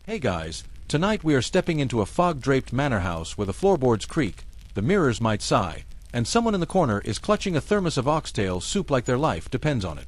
Hey guys, tonight we are stepping into a fog-draped manor house where the floorboards creak, the mirrors might sigh, and someone in the corner is clutching a thermos of oxtail soup like their life depends on it.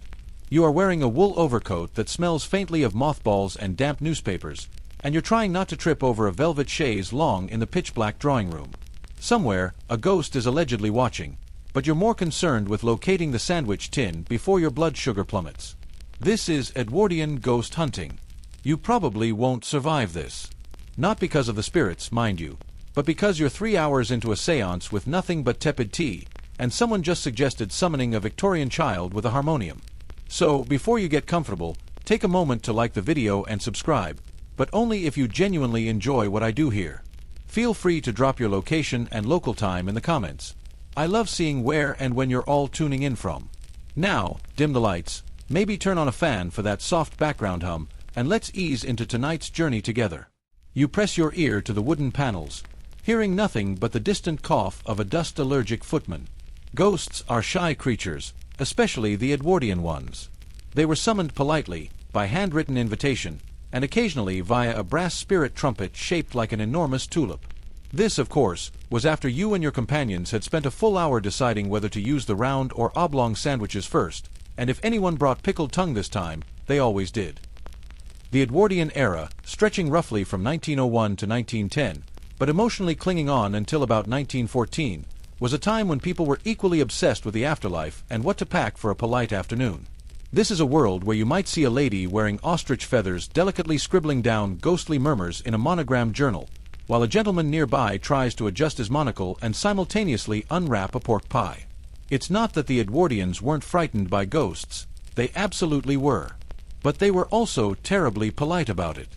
You are wearing a wool overcoat that smells faintly of mothballs and damp newspapers, and you're trying not to trip over a velvet chaise longue in the pitch-black drawing room. Somewhere, a ghost is allegedly watching, but you're more concerned with locating the sandwich tin before your blood sugar plummets. This is Edwardian ghost hunting. You probably won't survive this. Not because of the spirits, mind you, but because you're 3 hours into a seance with nothing but tepid tea, and someone just suggested summoning a Victorian child with a harmonium. So, before you get comfortable, take a moment to like the video and subscribe, but only if you genuinely enjoy what I do here. Feel free to drop your location and local time in the comments. I love seeing where and when you're all tuning in from. Now, dim the lights, maybe turn on a fan for that soft background hum, and let's ease into tonight's journey together. You press your ear to the wooden panels, hearing nothing but the distant cough of a dust-allergic footman. Ghosts are shy creatures, especially the Edwardian ones. They were summoned politely, by handwritten invitation, and occasionally via a brass spirit trumpet shaped like an enormous tulip. This, of course, was after you and your companions had spent a full hour deciding whether to use the round or oblong sandwiches first, and if anyone brought pickled tongue this time, they always did. The Edwardian era, stretching roughly from 1901 to 1910, but emotionally clinging on until about 1914, was a time when people were equally obsessed with the afterlife and what to pack for a polite afternoon. This is a world where you might see a lady wearing ostrich feathers delicately scribbling down ghostly murmurs in a monogrammed journal, while a gentleman nearby tries to adjust his monocle and simultaneously unwrap a pork pie. It's not that the Edwardians weren't frightened by ghosts, they absolutely were. But they were also terribly polite about it.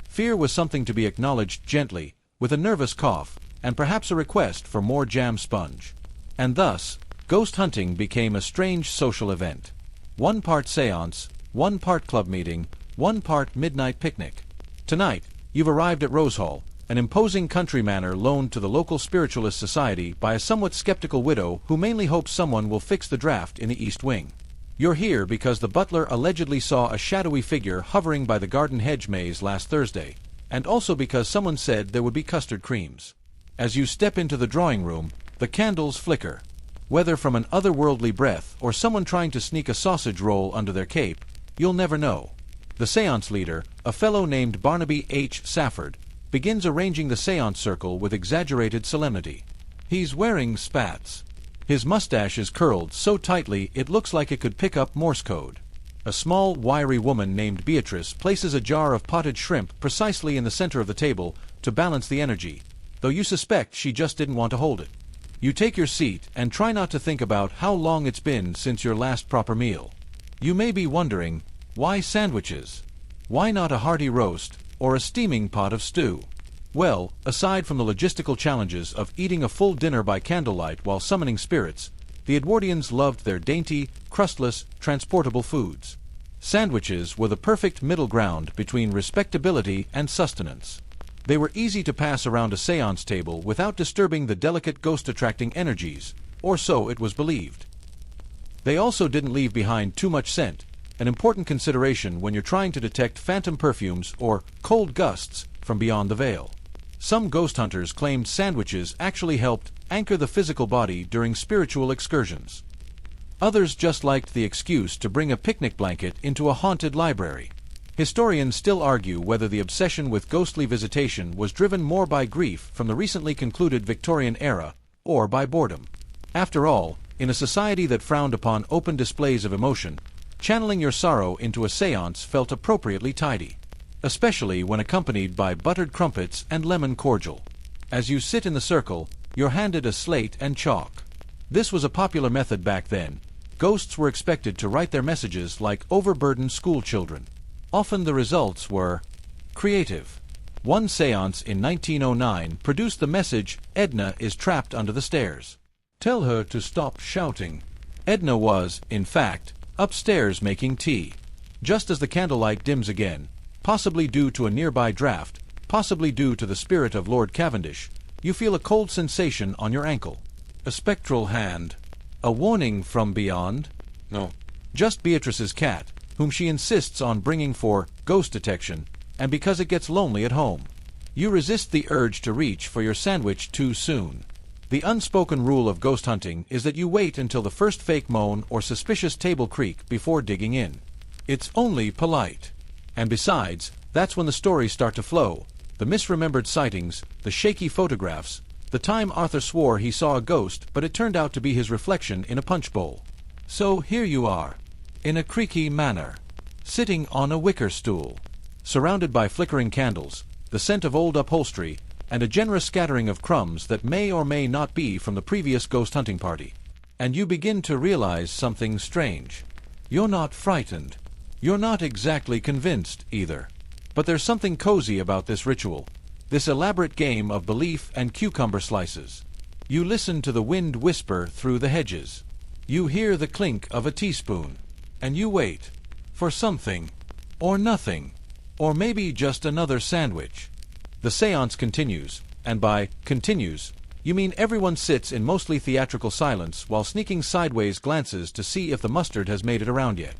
Fear was something to be acknowledged gently, with a nervous cough, and perhaps a request for more jam sponge. And thus, ghost hunting became a strange social event. 1 part seance, 1 part club meeting, 1 part midnight picnic. Tonight, you've arrived at Rose Hall, an imposing country manor loaned to the local spiritualist society by a somewhat skeptical widow who mainly hopes someone will fix the draft in the East Wing. You're here because the butler allegedly saw a shadowy figure hovering by the garden hedge maze last Thursday, and also because someone said there would be custard creams. As you step into the drawing room, the candles flicker. Whether from an otherworldly breath or someone trying to sneak a sausage roll under their cape, you'll never know. The seance leader, a fellow named Barnaby H. Safford, begins arranging the seance circle with exaggerated solemnity. He's wearing spats. His mustache is curled so tightly it looks like it could pick up Morse code. A small, wiry woman named Beatrice places a jar of potted shrimp precisely in the center of the table to balance the energy, though you suspect she just didn't want to hold it. You take your seat and try not to think about how long it's been since your last proper meal. You may be wondering, why sandwiches? Why not a hearty roast or a steaming pot of stew? Well, aside from the logistical challenges of eating a full dinner by candlelight while summoning spirits, the Edwardians loved their dainty, crustless, transportable foods. Sandwiches were the perfect middle ground between respectability and sustenance. They were easy to pass around a seance table without disturbing the delicate ghost-attracting energies, or so it was believed. They also didn't leave behind too much scent, an important consideration when you're trying to detect phantom perfumes or cold gusts from beyond the veil. Some ghost hunters claimed sandwiches actually helped anchor the physical body during spiritual excursions. Others just liked the excuse to bring a picnic blanket into a haunted library. Historians still argue whether the obsession with ghostly visitation was driven more by grief from the recently concluded Victorian era or by boredom. After all, in a society that frowned upon open displays of emotion, channeling your sorrow into a seance felt appropriately tidy, especially when accompanied by buttered crumpets and lemon cordial. As you sit in the circle, you're handed a slate and chalk. This was a popular method back then. Ghosts were expected to write their messages like overburdened school children. Often the results were creative. One seance in 1909 produced the message, "Edna is trapped under the stairs. Tell her to stop shouting." Edna was, in fact, upstairs making tea. Just as the candlelight dims again, possibly due to a nearby draft, possibly due to the spirit of Lord Cavendish, you feel a cold sensation on your ankle. A spectral hand. A warning from beyond? No. Just Beatrice's cat, whom she insists on bringing for ghost detection, and because it gets lonely at home. You resist the urge to reach for your sandwich too soon. The unspoken rule of ghost hunting is that you wait until the first fake moan or suspicious table creak before digging in. It's only polite. And besides, that's when the stories start to flow. The misremembered sightings, the shaky photographs, the time Arthur swore he saw a ghost but it turned out to be his reflection in a punch bowl. So here you are, in a creaky manor, sitting on a wicker stool, surrounded by flickering candles, the scent of old upholstery, and a generous scattering of crumbs that may or may not be from the previous ghost hunting party. And you begin to realize something strange. You're not frightened. You're not exactly convinced, either. But there's something cozy about this ritual, this elaborate game of belief and cucumber slices. You listen to the wind whisper through the hedges. You hear the clink of a teaspoon. And you wait. For something. Or nothing. Or maybe just another sandwich. The séance continues, and by continues, you mean everyone sits in mostly theatrical silence while sneaking sideways glances to see if the mustard has made it around yet.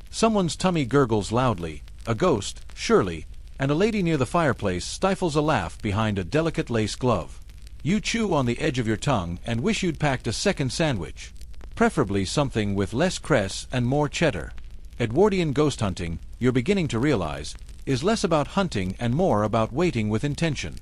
Someone's tummy gurgles loudly, a ghost, surely, and a lady near the fireplace stifles a laugh behind a delicate lace glove. You chew on the edge of your tongue and wish you'd packed a second sandwich, preferably something with less cress and more cheddar. Edwardian ghost hunting, you're beginning to realize, is less about hunting and more about waiting with intention.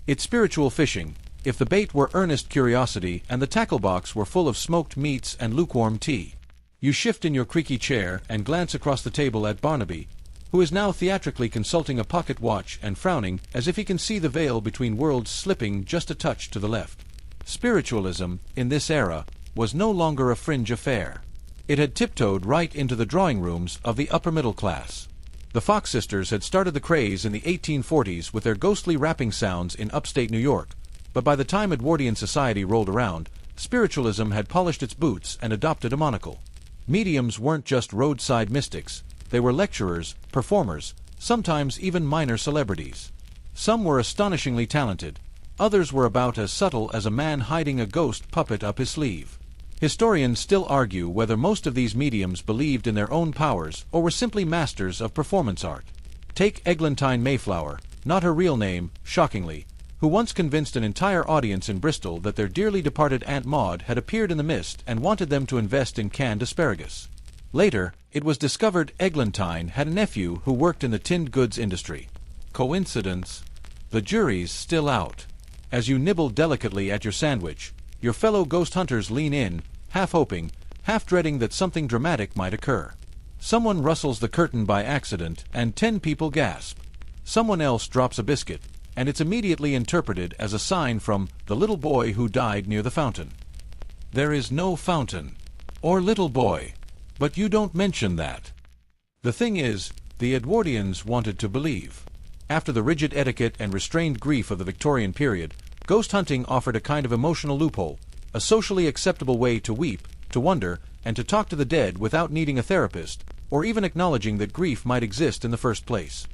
It's spiritual fishing, if the bait were earnest curiosity and the tackle box were full of smoked meats and lukewarm tea. You shift in your creaky chair and glance across the table at Barnaby, who is now theatrically consulting a pocket watch and frowning as if he can see the veil between worlds slipping just a touch to the left. Spiritualism, in this era, was no longer a fringe affair. It had tiptoed right into the drawing rooms of the upper middle class. The Fox sisters had started the craze in the 1840s with their ghostly rapping sounds in upstate New York, but by the time Edwardian society rolled around, spiritualism had polished its boots and adopted a monocle. Mediums weren't just roadside mystics. They were lecturers, performers, sometimes even minor celebrities. Some were astonishingly talented. Others were about as subtle as a man hiding a ghost puppet up his sleeve. Historians still argue whether most of these mediums believed in their own powers or were simply masters of performance art. Take Eglantine Mayflower, not her real name, shockingly, who once convinced an entire audience in Bristol that their dearly departed Aunt Maud had appeared in the mist and wanted them to invest in canned asparagus. Later, it was discovered Eglantine had a nephew who worked in the tinned goods industry. Coincidence? The jury's still out. As you nibble delicately at your sandwich, your fellow ghost hunters lean in, half hoping, half dreading that something dramatic might occur. Someone rustles the curtain by accident, and 10 people gasp. Someone else drops a biscuit, and it's immediately interpreted as a sign from the little boy who died near the fountain. There is no fountain, or little boy, but you don't mention that. The thing is, the Edwardians wanted to believe. After the rigid etiquette and restrained grief of the Victorian period, ghost hunting offered a kind of emotional loophole, a socially acceptable way to weep, to wonder, and to talk to the dead without needing a therapist, or even acknowledging that grief might exist in the first place.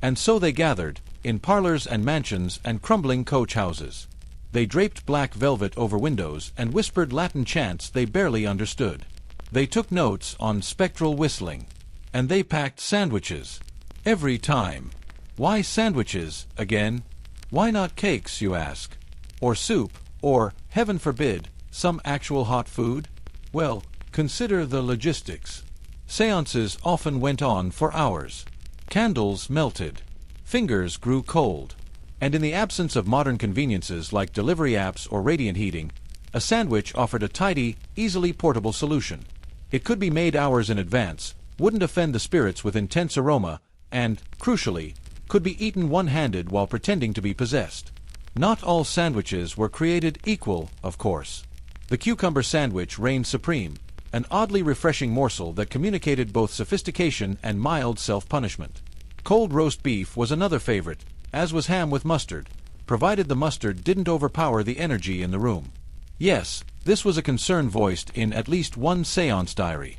And so they gathered, in parlors and mansions and crumbling coach houses. They draped black velvet over windows and whispered Latin chants they barely understood. They took notes on spectral whistling. And they packed sandwiches. Every time. Why sandwiches, again? Why not cakes, you ask? Or soup, or, heaven forbid, some actual hot food? Well, consider the logistics. Seances often went on for hours. Candles melted. Fingers grew cold. And in the absence of modern conveniences like delivery apps or radiant heating, a sandwich offered a tidy, easily portable solution. It could be made hours in advance, wouldn't offend the spirits with intense aroma, and, crucially, could be eaten one-handed while pretending to be possessed. Not all sandwiches were created equal, of course. The cucumber sandwich reigned supreme, an oddly refreshing morsel that communicated both sophistication and mild self-punishment. Cold roast beef was another favorite, as was ham with mustard, provided the mustard didn't overpower the energy in the room. Yes, this was a concern voiced in at least one séance diary.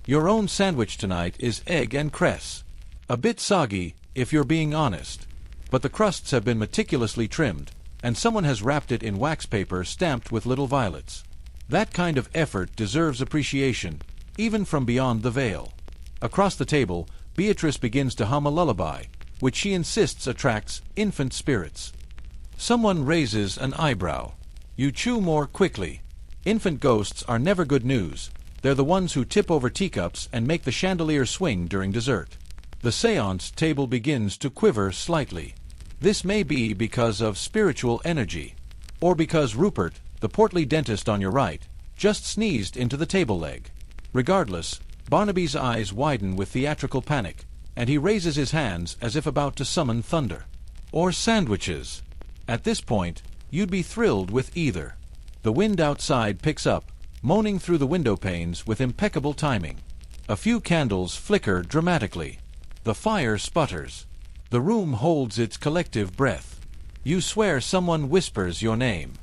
Your own sandwich tonight is egg and cress. A bit soggy, if you're being honest. But the crusts have been meticulously trimmed, and someone has wrapped it in wax paper stamped with little violets. That kind of effort deserves appreciation, even from beyond the veil. Across the table, Beatrice begins to hum a lullaby, which she insists attracts infant spirits. Someone raises an eyebrow. You chew more quickly. Infant ghosts are never good news. They're the ones who tip over teacups and make the chandelier swing during dessert. The séance table begins to quiver slightly. This may be because of spiritual energy, or because Rupert, the portly dentist on your right, just sneezed into the table leg. Regardless, Barnaby's eyes widen with theatrical panic, and he raises his hands as if about to summon thunder. Or sandwiches. At this point, you'd be thrilled with either. The wind outside picks up, moaning through the window panes with impeccable timing. A few candles flicker dramatically. The fire sputters. The room holds its collective breath. You swear someone whispers your name.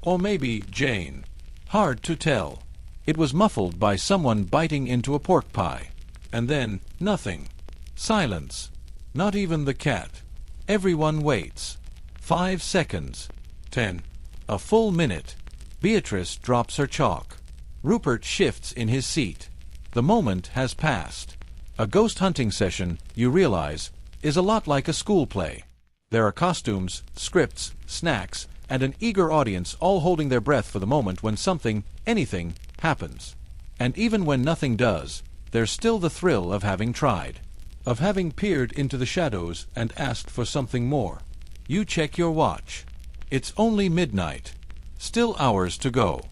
Or maybe Jane. Hard to tell. It was muffled by someone biting into a pork pie. And then, nothing. Silence. Not even the cat. Everyone waits. 5 seconds. 10. A full minute. Beatrice drops her chalk. Rupert shifts in his seat. The moment has passed. A ghost hunting session, you realize, is a lot like a school play. There are costumes, scripts, snacks, and an eager audience all holding their breath for the moment when something, anything, happens. And even when nothing does, there's still the thrill of having tried. Of having peered into the shadows and asked for something more. You check your watch. It's only midnight. Still hours to go.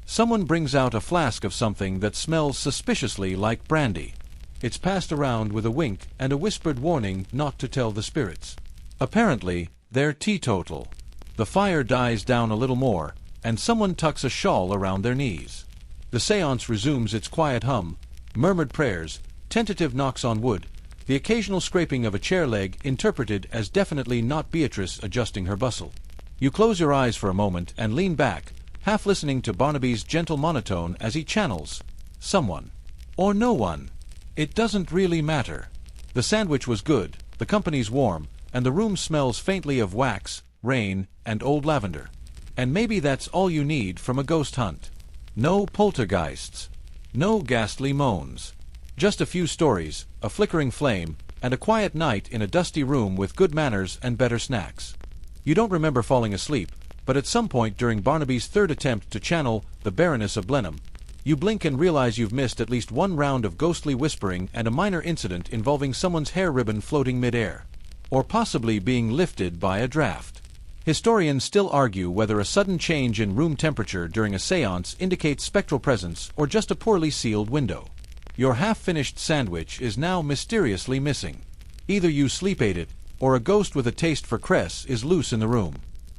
Someone brings out a flask of something that smells suspiciously like brandy. It's passed around with a wink and a whispered warning not to tell the spirits. Apparently, they're teetotal. The fire dies down a little more, and someone tucks a shawl around their knees. The séance resumes its quiet hum, murmured prayers, tentative knocks on wood, the occasional scraping of a chair leg interpreted as definitely not Beatrice adjusting her bustle. You close your eyes for a moment and lean back, half listening to Barnaby's gentle monotone as he channels someone. Or no one. It doesn't really matter. The sandwich was good, the company's warm, and the room smells faintly of wax, rain, and old lavender. And maybe that's all you need from a ghost hunt. No poltergeists. No ghastly moans. Just a few stories, a flickering flame, and a quiet night in a dusty room with good manners and better snacks. You don't remember falling asleep, but at some point during Barnaby's third attempt to channel the Baroness of Blenheim, you blink and realize you've missed at least one round of ghostly whispering and a minor incident involving someone's hair ribbon floating mid-air. Or possibly being lifted by a draft. Historians still argue whether a sudden change in room temperature during a séance indicates spectral presence or just a poorly sealed window. Your half-finished sandwich is now mysteriously missing. Either you sleep-ate it, or a ghost with a taste for cress is loose in the room.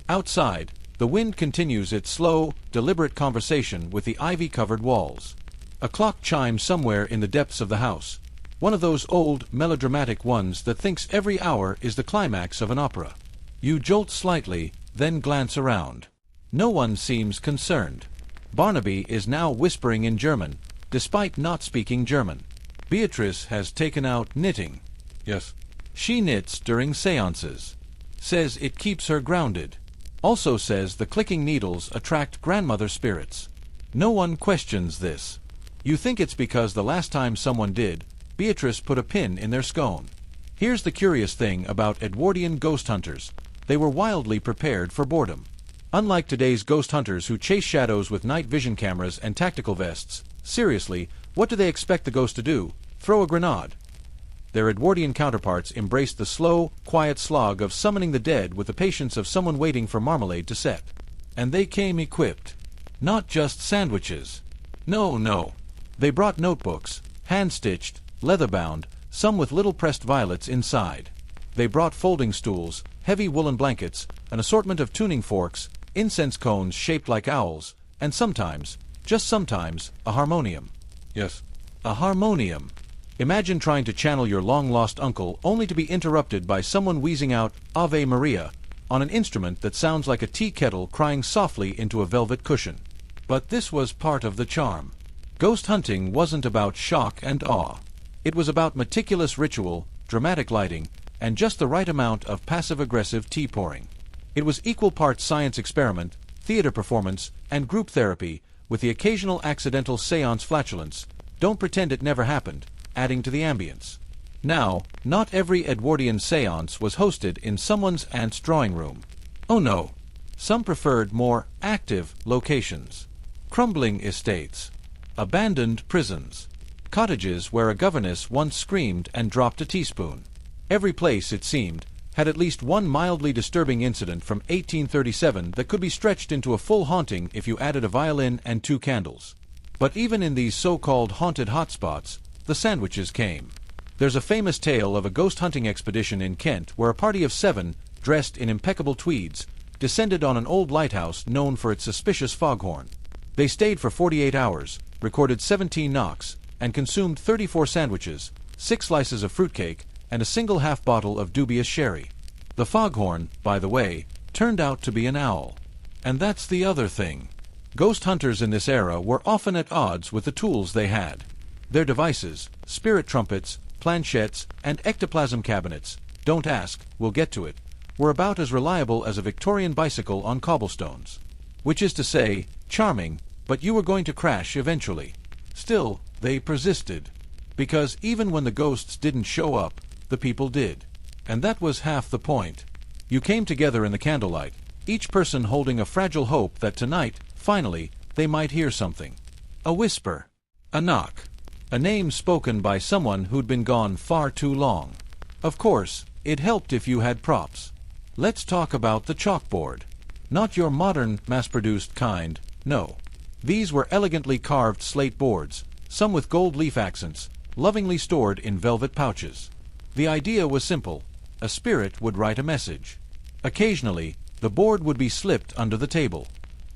Outside, the wind continues its slow, deliberate conversation with the ivy-covered walls. A clock chimes somewhere in the depths of the house. One of those old, melodramatic ones that thinks every hour is the climax of an opera. You jolt slightly, then glance around. No one seems concerned. Barnaby is now whispering in German, despite not speaking German. Beatrice has taken out knitting. Yes. She knits during séances. Says it keeps her grounded. Also says the clicking needles attract grandmother spirits. No one questions this. You think it's because the last time someone did, Beatrice put a pin in their scone. Here's the curious thing about Edwardian ghost hunters. They were wildly prepared for boredom. Unlike today's ghost hunters who chase shadows with night vision cameras and tactical vests, seriously, what do they expect the ghost to do? Throw a grenade? Their Edwardian counterparts embraced the slow, quiet slog of summoning the dead with the patience of someone waiting for marmalade to set. And they came equipped. Not just sandwiches. No. They brought notebooks, hand-stitched, leather-bound, some with little pressed violets inside. They brought folding stools, heavy woolen blankets, an assortment of tuning forks, incense cones shaped like owls, and sometimes, just sometimes, a harmonium. Yes, a harmonium. Imagine trying to channel your long-lost uncle only to be interrupted by someone wheezing out Ave Maria on an instrument that sounds like a tea kettle crying softly into a velvet cushion. But this was part of the charm. Ghost hunting wasn't about shock and awe. It was about meticulous ritual, dramatic lighting, and just the right amount of passive-aggressive tea pouring. It was equal parts science experiment, theater performance, and group therapy, with the occasional accidental séance flatulence, don't pretend it never happened, adding to the ambience. Now, not every Edwardian séance was hosted in someone's aunt's drawing room. Oh no. Some preferred more active locations. Crumbling estates. Abandoned prisons. Cottages where a governess once screamed and dropped a teaspoon. Every place, it seemed, had at least one mildly disturbing incident from 1837 that could be stretched into a full haunting if you added a violin and 2 candles. But even in these so-called haunted hotspots, the sandwiches came. There's a famous tale of a ghost hunting expedition in Kent where a party of 7, dressed in impeccable tweeds, descended on an old lighthouse known for its suspicious foghorn. They stayed for 48 hours, recorded 17 knocks, and consumed 34 sandwiches, 6 slices of fruitcake, and a single half bottle of dubious sherry. The foghorn, by the way, turned out to be an owl. And that's the other thing. Ghost hunters in this era were often at odds with the tools they had. Their devices, spirit trumpets, planchettes, and ectoplasm cabinets, don't ask, we'll get to it, were about as reliable as a Victorian bicycle on cobblestones. Which is to say, charming, but you were going to crash eventually. Still, they persisted. Because even when the ghosts didn't show up, the people did. And that was half the point. You came together in the candlelight, each person holding a fragile hope that tonight, finally, they might hear something. A whisper. A knock. A name spoken by someone who'd been gone far too long. Of course, it helped if you had props. Let's talk about the chalkboard. Not your modern, mass-produced kind, no. These were elegantly carved slate boards, some with gold leaf accents, lovingly stored in velvet pouches. The idea was simple. A spirit would write a message. Occasionally, the board would be slipped under the table.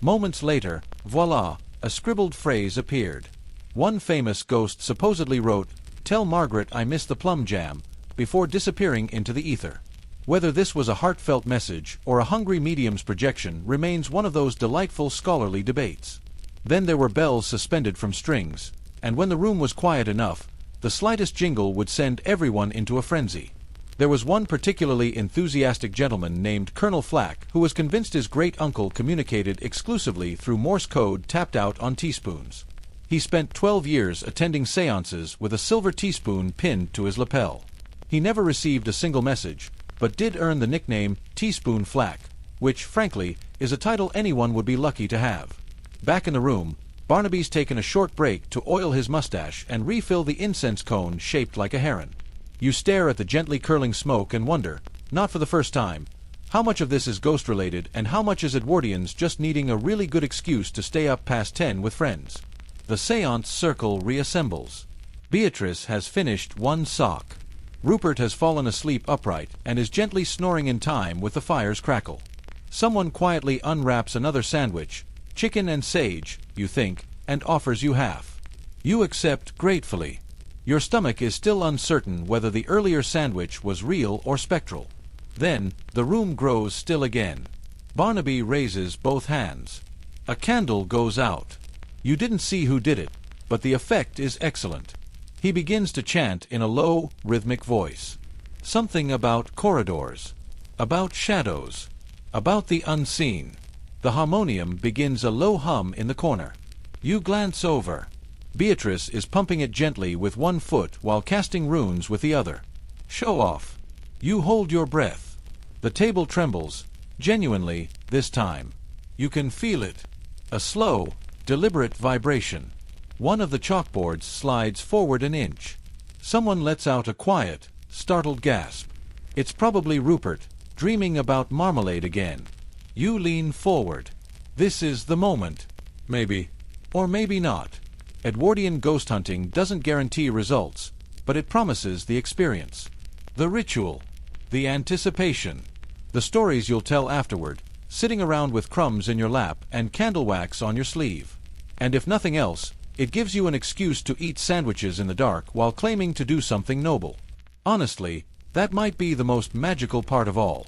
Moments later, voila, a scribbled phrase appeared. One famous ghost supposedly wrote, "Tell Margaret I miss the plum jam," before disappearing into the ether. Whether this was a heartfelt message or a hungry medium's projection remains one of those delightful scholarly debates. Then there were bells suspended from strings, and when the room was quiet enough, the slightest jingle would send everyone into a frenzy. There was one particularly enthusiastic gentleman named Colonel Flack who was convinced his great-uncle communicated exclusively through Morse code tapped out on teaspoons. He spent 12 years attending séances with a silver teaspoon pinned to his lapel. He never received a single message, but did earn the nickname Teaspoon Flack, which, frankly, is a title anyone would be lucky to have. Back in the room, Barnaby's taken a short break to oil his mustache and refill the incense cone shaped like a heron. You stare at the gently curling smoke and wonder, not for the first time, how much of this is ghost-related and how much is Edwardians just needing a really good excuse to stay up past 10 with friends. The séance circle reassembles. Beatrice has finished one sock. Rupert has fallen asleep upright and is gently snoring in time with the fire's crackle. Someone quietly unwraps another sandwich, chicken and sage, you think, and offers you half. You accept gratefully. Your stomach is still uncertain whether the earlier sandwich was real or spectral. Then, the room grows still again. Barnaby raises both hands. A candle goes out. You didn't see who did it, but the effect is excellent. He begins to chant in a low, rhythmic voice. Something about corridors, about shadows, about the unseen. The harmonium begins a low hum in the corner. You glance over. Beatrice is pumping it gently with one foot while casting runes with the other. Show off. You hold your breath. The table trembles, genuinely, this time. You can feel it. A slow, deliberate vibration. One of the chalkboards slides forward an inch. Someone lets out a quiet, startled gasp. It's probably Rupert, dreaming about marmalade again. You lean forward. This is the moment. Maybe. Or maybe not. Edwardian ghost hunting doesn't guarantee results, but it promises the experience. The ritual. The anticipation. The stories you'll tell afterward, sitting around with crumbs in your lap and candle wax on your sleeve. And if nothing else, it gives you an excuse to eat sandwiches in the dark while claiming to do something noble. Honestly, that might be the most magical part of all.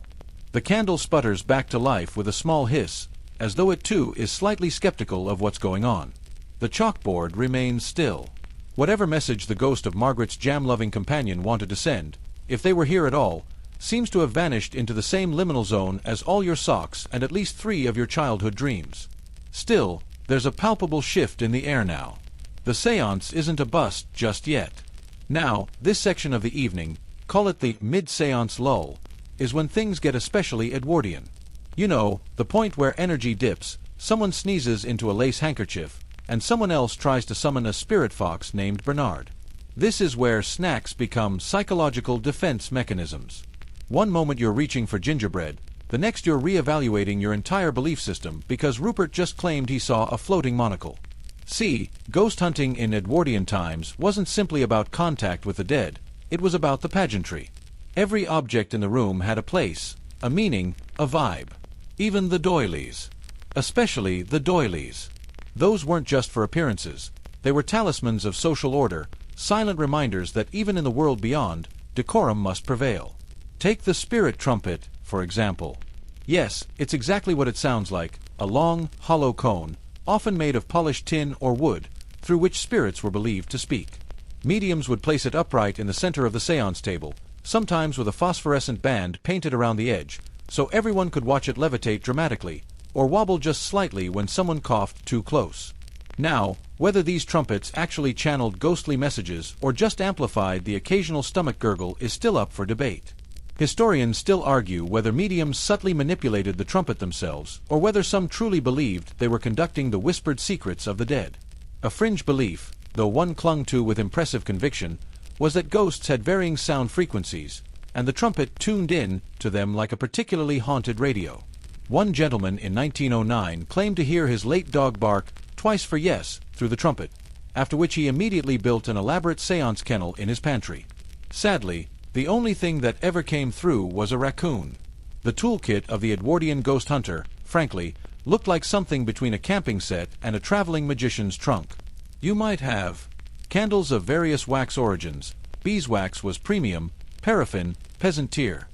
The candle sputters back to life with a small hiss, as though it too is slightly skeptical of what's going on. The chalkboard remains still. Whatever message the ghost of Margaret's jam-loving companion wanted to send, if they were here at all, seems to have vanished into the same liminal zone as all your socks and at least 3 of your childhood dreams. Still, there's a palpable shift in the air now. The séance isn't a bust just yet. Now, this section of the evening, call it the mid-seance lull, is when things get especially Edwardian. You know, the point where energy dips, someone sneezes into a lace handkerchief, and someone else tries to summon a spirit fox named Bernard. This is where snacks become psychological defense mechanisms. One moment you're reaching for gingerbread, the next you're re-evaluating your entire belief system because Rupert just claimed he saw a floating monocle. See, ghost hunting in Edwardian times wasn't simply about contact with the dead, it was about the pageantry. Every object in the room had a place, a meaning, a vibe. Even the doilies. Especially the doilies. Those weren't just for appearances. They were talismans of social order, silent reminders that even in the world beyond, decorum must prevail. Take the spirit trumpet, for example. Yes, it's exactly what it sounds like, a long, hollow cone, often made of polished tin or wood, through which spirits were believed to speak. Mediums would place it upright in the center of the seance table, sometimes with a phosphorescent band painted around the edge, so everyone could watch it levitate dramatically, or wobble just slightly when someone coughed too close. Now, whether these trumpets actually channeled ghostly messages or just amplified the occasional stomach gurgle is still up for debate. Historians still argue whether mediums subtly manipulated the trumpet themselves, or whether some truly believed they were conducting the whispered secrets of the dead. A fringe belief, though one clung to with impressive conviction, was that ghosts had varying sound frequencies, and the trumpet tuned in to them like a particularly haunted radio. One gentleman in 1909 claimed to hear his late dog bark twice for yes through the trumpet, after which he immediately built an elaborate seance kennel in his pantry. Sadly, the only thing that ever came through was a raccoon. The toolkit of the Edwardian ghost hunter, frankly, looked like something between a camping set and a traveling magician's trunk. You might have candles of various wax origins. Beeswax was premium, paraffin, peasant tier.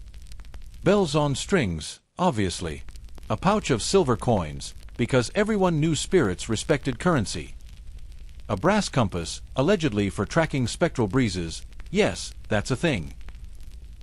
Bells on strings, obviously. A pouch of silver coins, because everyone knew spirits respected currency. A brass compass, allegedly for tracking spectral breezes. Yes, that's a thing.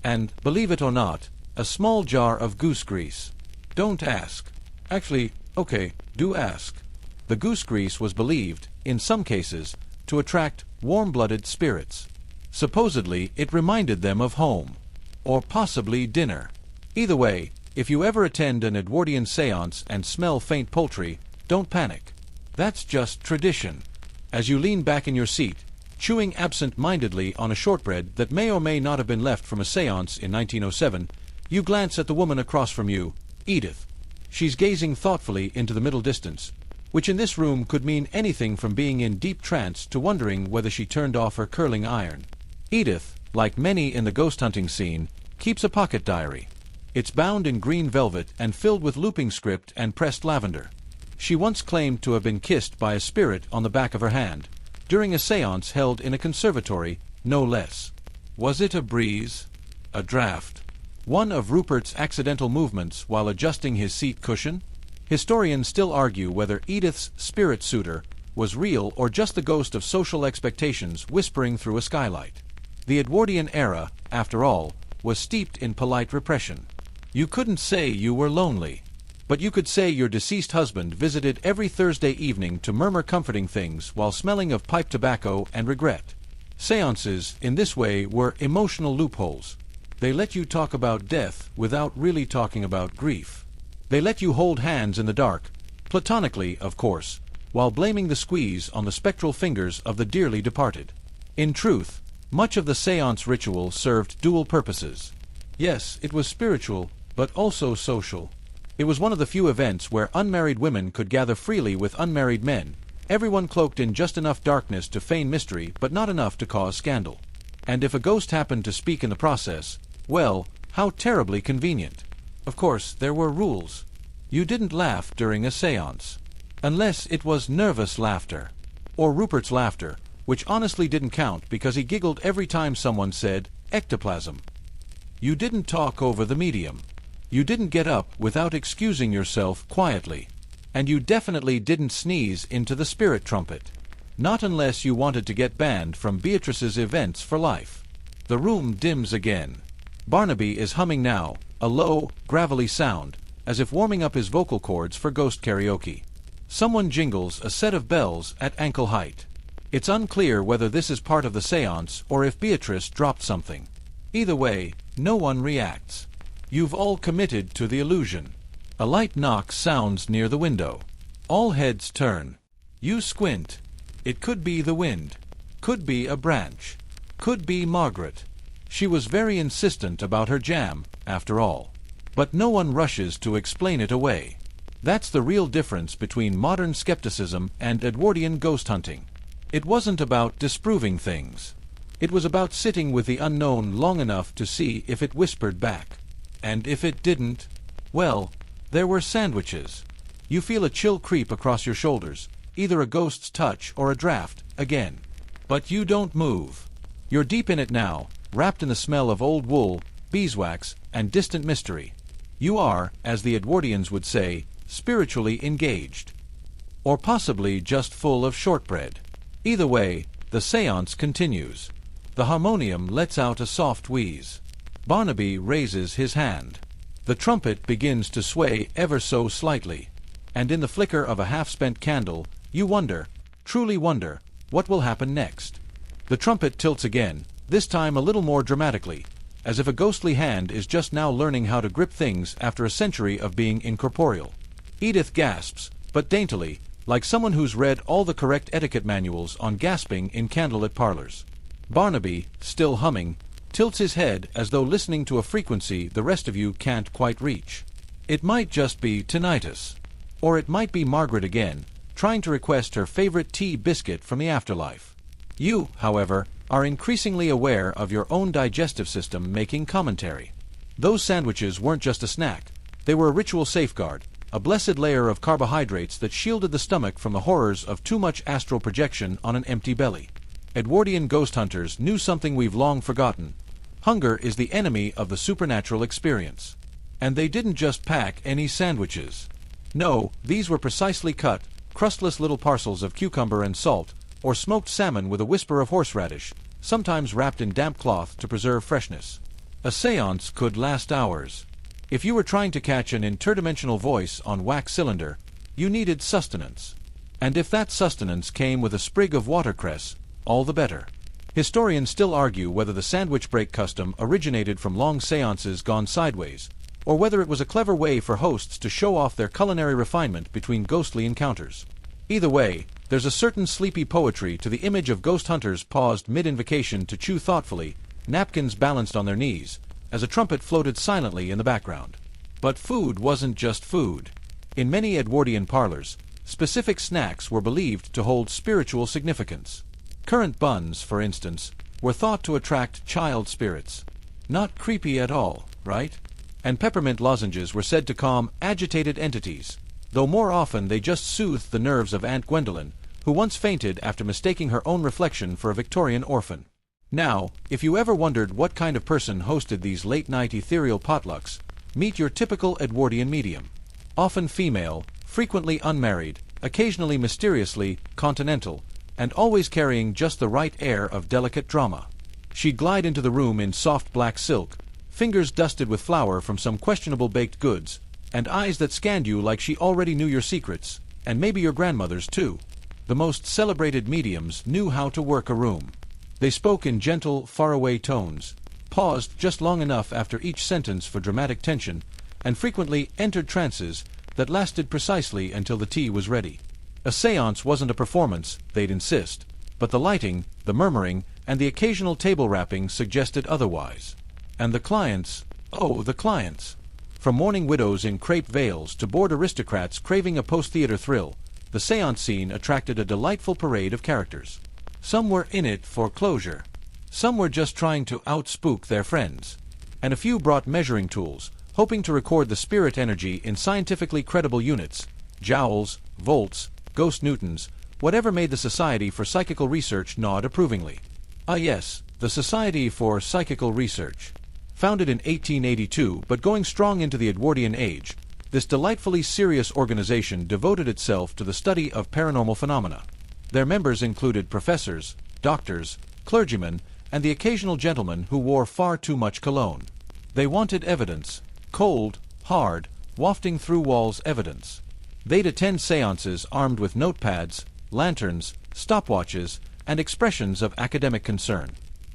And, believe it or not, a small jar of goose grease. Don't ask. Actually, okay, do ask. The goose grease was believed, in some cases, to attract warm-blooded spirits. Supposedly, it reminded them of home. Or possibly dinner. Either way, if you ever attend an Edwardian seance and smell faint poultry, don't panic. That's just tradition. As you lean back in your seat, chewing absent-mindedly on a shortbread that may or may not have been left from a seance in 1907, you glance at the woman across from you, Edith. She's gazing thoughtfully into the middle distance, which in this room could mean anything from being in deep trance to wondering whether she turned off her curling iron. Edith, like many in the ghost hunting scene, keeps a pocket diary. It's bound in green velvet and filled with looping script and pressed lavender. She once claimed to have been kissed by a spirit on the back of her hand, during a seance held in a conservatory, no less. Was it a breeze? A draft? One of Rupert's accidental movements while adjusting his seat cushion? Historians still argue whether Edith's spirit suitor was real or just the ghost of social expectations whispering through a skylight. The Edwardian era, after all, was steeped in polite repression. You couldn't say you were lonely, but you could say your deceased husband visited every Thursday evening to murmur comforting things while smelling of pipe tobacco and regret. Seances, in this way, were emotional loopholes. They let you talk about death without really talking about grief. They let you hold hands in the dark, platonically, of course, while blaming the squeeze on the spectral fingers of the dearly departed. In truth, much of the seance ritual served dual purposes. Yes, it was spiritual, but also social. It was one of the few events where unmarried women could gather freely with unmarried men, everyone cloaked in just enough darkness to feign mystery but not enough to cause scandal. And if a ghost happened to speak in the process, well, how terribly convenient. Of course, there were rules. You didn't laugh during a seance. Unless it was nervous laughter. Or Rupert's laughter, which honestly didn't count because he giggled every time someone said, ectoplasm. You didn't talk over the medium. You didn't get up without excusing yourself quietly. And you definitely didn't sneeze into the spirit trumpet. Not unless you wanted to get banned from Beatrice's events for life. The room dims again. Barnaby is humming now, a low, gravelly sound, as if warming up his vocal cords for ghost karaoke. Someone jingles a set of bells at ankle height. It's unclear whether this is part of the séance or if Beatrice dropped something. Either way, no one reacts. You've all committed to the illusion. A light knock sounds near the window. All heads turn. You squint. It could be the wind. Could be a branch. Could be Margaret. She was very insistent about her jam, after all. But no one rushes to explain it away. That's the real difference between modern skepticism and Edwardian ghost hunting. It wasn't about disproving things. It was about sitting with the unknown long enough to see if it whispered back. And if it didn't, well, there were sandwiches. You feel a chill creep across your shoulders, either a ghost's touch or a draft, again. But you don't move. You're deep in it now, wrapped in the smell of old wool, beeswax, and distant mystery. You are, as the Edwardians would say, spiritually engaged. Or possibly just full of shortbread. Either way, the séance continues. The harmonium lets out a soft wheeze. Barnaby raises his hand. The trumpet begins to sway ever so slightly. And in the flicker of a half-spent candle, you wonder, truly wonder, what will happen next. The trumpet tilts again, this time a little more dramatically, as if a ghostly hand is just now learning how to grip things after a century of being incorporeal. Edith gasps, but daintily, like someone who's read all the correct etiquette manuals on gasping in candlelit parlors. Barnaby, still humming, tilts his head as though listening to a frequency the rest of you can't quite reach. It might just be tinnitus. Or it might be Margaret again, trying to request her favorite tea biscuit from the afterlife. You, however, are increasingly aware of your own digestive system making commentary. Those sandwiches weren't just a snack. They were a ritual safeguard, a blessed layer of carbohydrates that shielded the stomach from the horrors of too much astral projection on an empty belly. Edwardian ghost hunters knew something we've long forgotten. Hunger is the enemy of the supernatural experience. And they didn't just pack any sandwiches. No, these were precisely cut, crustless little parcels of cucumber and salt, or smoked salmon with a whisper of horseradish, sometimes wrapped in damp cloth to preserve freshness. A séance could last hours. If you were trying to catch an interdimensional voice on wax cylinder, you needed sustenance. And if that sustenance came with a sprig of watercress, all the better. Historians still argue whether the sandwich break custom originated from long séances gone sideways, or whether it was a clever way for hosts to show off their culinary refinement between ghostly encounters. Either way, there's a certain sleepy poetry to the image of ghost hunters paused mid-invocation to chew thoughtfully, napkins balanced on their knees, as a trumpet floated silently in the background. But food wasn't just food. In many Edwardian parlors, specific snacks were believed to hold spiritual significance. Currant buns, for instance, were thought to attract child spirits. Not creepy at all, right? And peppermint lozenges were said to calm agitated entities, though more often they just soothed the nerves of Aunt Gwendolen, who once fainted after mistaking her own reflection for a Victorian orphan. Now, if you ever wondered what kind of person hosted these late-night ethereal potlucks, meet your typical Edwardian medium. Often female, frequently unmarried, occasionally mysteriously continental, and always carrying just the right air of delicate drama. She'd glide into the room in soft black silk, fingers dusted with flour from some questionable baked goods, and eyes that scanned you like she already knew your secrets, and maybe your grandmother's too. The most celebrated mediums knew how to work a room. They spoke in gentle, faraway tones, paused just long enough after each sentence for dramatic tension, and frequently entered trances that lasted precisely until the tea was ready. A séance wasn't a performance, they'd insist, but the lighting, the murmuring, and the occasional table rapping suggested otherwise. And the clients, oh, the clients! From mourning widows in crepe veils to bored aristocrats craving a post-theater thrill, the séance scene attracted a delightful parade of characters. Some were in it for closure. Some were just trying to outspook their friends. And a few brought measuring tools, hoping to record the spirit energy in scientifically credible units, joules, volts, ghost newtons, whatever made the Society for Psychical Research nod approvingly. Ah yes, the Society for Psychical Research. Founded in 1882 but going strong into the Edwardian age, this delightfully serious organization devoted itself to the study of paranormal phenomena. Their members included professors, doctors, clergymen, and the occasional gentleman who wore far too much cologne. They wanted evidence, cold, hard, wafting through walls evidence. They'd attend séances armed with notepads, lanterns, stopwatches, and expressions of academic concern.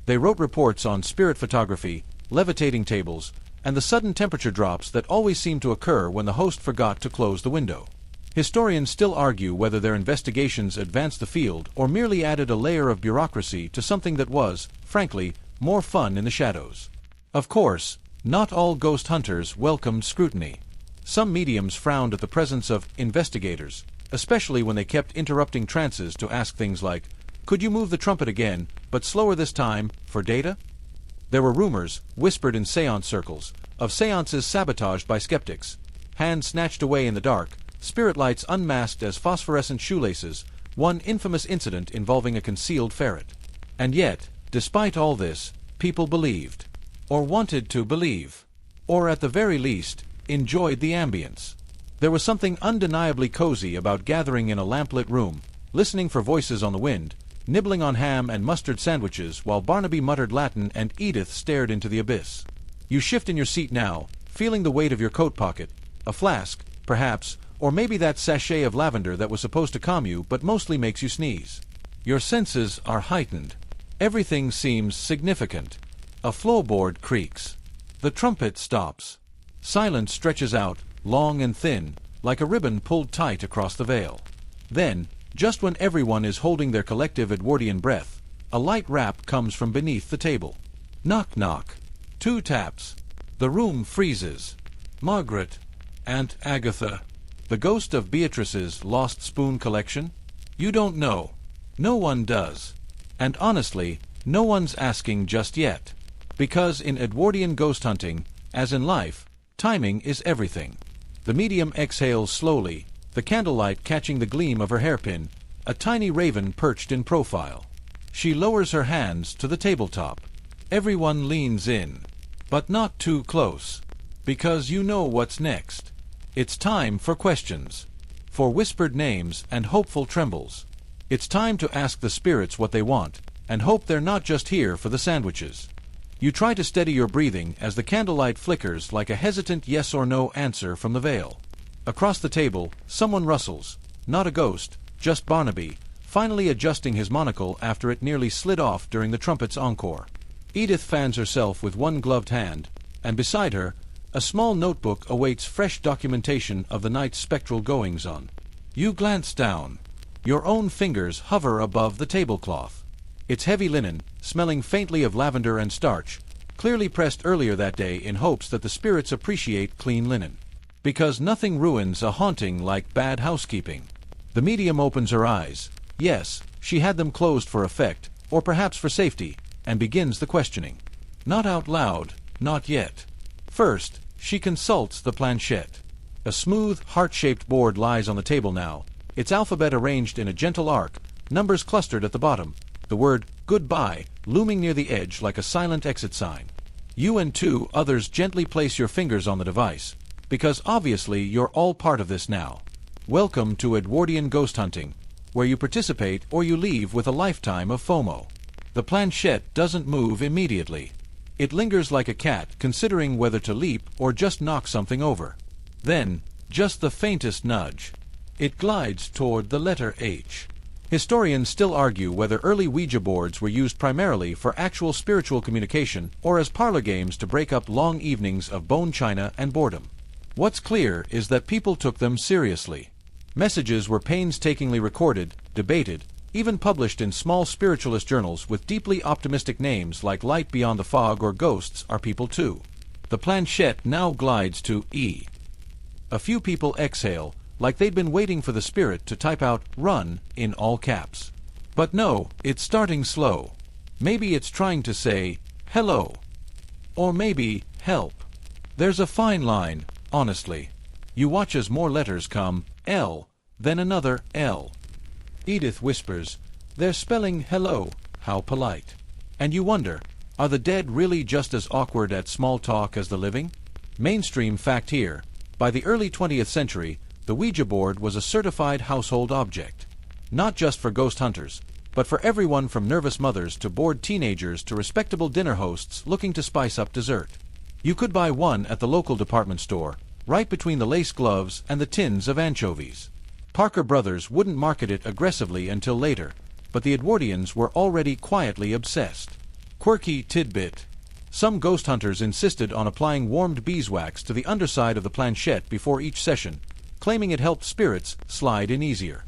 They wrote reports on spirit photography, levitating tables, and the sudden temperature drops that always seem to occur when the host forgot to close the window. Historians still argue whether their investigations advanced the field or merely added a layer of bureaucracy to something that was, frankly, more fun in the shadows. Of course, not all ghost hunters welcomed scrutiny. Some mediums frowned at the presence of investigators, especially when they kept interrupting trances to ask things like, "Could you move the trumpet again, but slower this time, for data?" There were rumors, whispered in seance circles, of seances sabotaged by skeptics, hands snatched away in the dark, spirit lights unmasked as phosphorescent shoelaces, one infamous incident involving a concealed ferret. And yet, despite all this, people believed, or wanted to believe, or at the very least, enjoyed the ambience. There was something undeniably cozy about gathering in a lamplit room, listening for voices on the wind, nibbling on ham and mustard sandwiches while Barnaby muttered Latin and Edith stared into the abyss. You shift in your seat now, feeling the weight of your coat pocket, a flask, perhaps, or maybe that sachet of lavender that was supposed to calm you but mostly makes you sneeze. Your senses are heightened. Everything seems significant. A floorboard creaks. The trumpet stops. Silence stretches out, long and thin, like a ribbon pulled tight across the veil. Then, just when everyone is holding their collective Edwardian breath, a light rap comes from beneath the table. Knock knock. 2 taps. The room freezes. Margaret. Aunt Agatha. The ghost of Beatrice's lost spoon collection? You don't know. No one does. And honestly, no one's asking just yet. Because in Edwardian ghost hunting, as in life, timing is everything. The medium exhales slowly, the candlelight catching the gleam of her hairpin, a tiny raven perched in profile. She lowers her hands to the tabletop. Everyone leans in. But not too close. Because you know what's next. It's time for questions. For whispered names and hopeful trembles. It's time to ask the spirits what they want, and hope they're not just here for the sandwiches. You try to steady your breathing as the candlelight flickers like a hesitant yes or no answer from the veil. Across the table, someone rustles. Not a ghost, just Barnaby, finally adjusting his monocle after it nearly slid off during the trumpet's encore. Edith fans herself with one gloved hand, and beside her, a small notebook awaits fresh documentation of the night's spectral goings-on. You glance down. Your own fingers hover above the tablecloth. It's heavy linen, smelling faintly of lavender and starch, clearly pressed earlier that day in hopes that the spirits appreciate clean linen. Because nothing ruins a haunting like bad housekeeping. The medium opens her eyes. Yes, she had them closed for effect, or perhaps for safety, and begins the questioning. Not out loud, not yet. First, she consults the planchette. A smooth, heart-shaped board lies on the table now, its alphabet arranged in a gentle arc, numbers clustered at the bottom, the word goodbye looming near the edge like a silent exit sign. You and 2 others gently place your fingers on the device, because obviously you're all part of this now. Welcome to Edwardian ghost hunting, where you participate or you leave with a lifetime of FOMO. The planchette doesn't move immediately. It lingers like a cat, considering whether to leap or just knock something over. Then, just the faintest nudge. It glides toward the letter H. Historians still argue whether early Ouija boards were used primarily for actual spiritual communication or as parlor games to break up long evenings of bone china and boredom. What's clear is that people took them seriously. Messages were painstakingly recorded, debated, even published in small spiritualist journals with deeply optimistic names like Light Beyond the Fog or Ghosts Are People Too. The planchette now glides to E. A few people exhale, like they'd been waiting for the spirit to type out "run" in all caps. But no, it's starting slow. Maybe it's trying to say, hello. Or maybe, help. There's a fine line, honestly. You watch as more letters come, L, then another L. Edith whispers, "They're spelling hello, how polite." And you wonder, are the dead really just as awkward at small talk as the living? Mainstream fact here, by the early 20th century, the Ouija board was a certified household object. Not just for ghost hunters, but for everyone from nervous mothers to bored teenagers to respectable dinner hosts looking to spice up dessert. You could buy one at the local department store, right between the lace gloves and the tins of anchovies. Parker Brothers wouldn't market it aggressively until later, but the Edwardians were already quietly obsessed. Quirky tidbit. Some ghost hunters insisted on applying warmed beeswax to the underside of the planchette before each session, claiming it helped spirits slide in easier.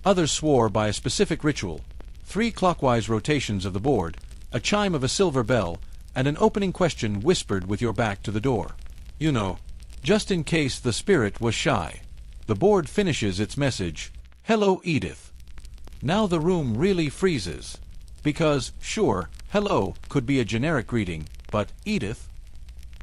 Others swore by a specific ritual: 3 clockwise rotations of the board, a chime of a silver bell, and an opening question whispered with your back to the door. You know, just in case the spirit was shy. The board finishes its message, "Hello, Edith." Now the room really freezes. Because, sure, hello could be a generic greeting, but Edith?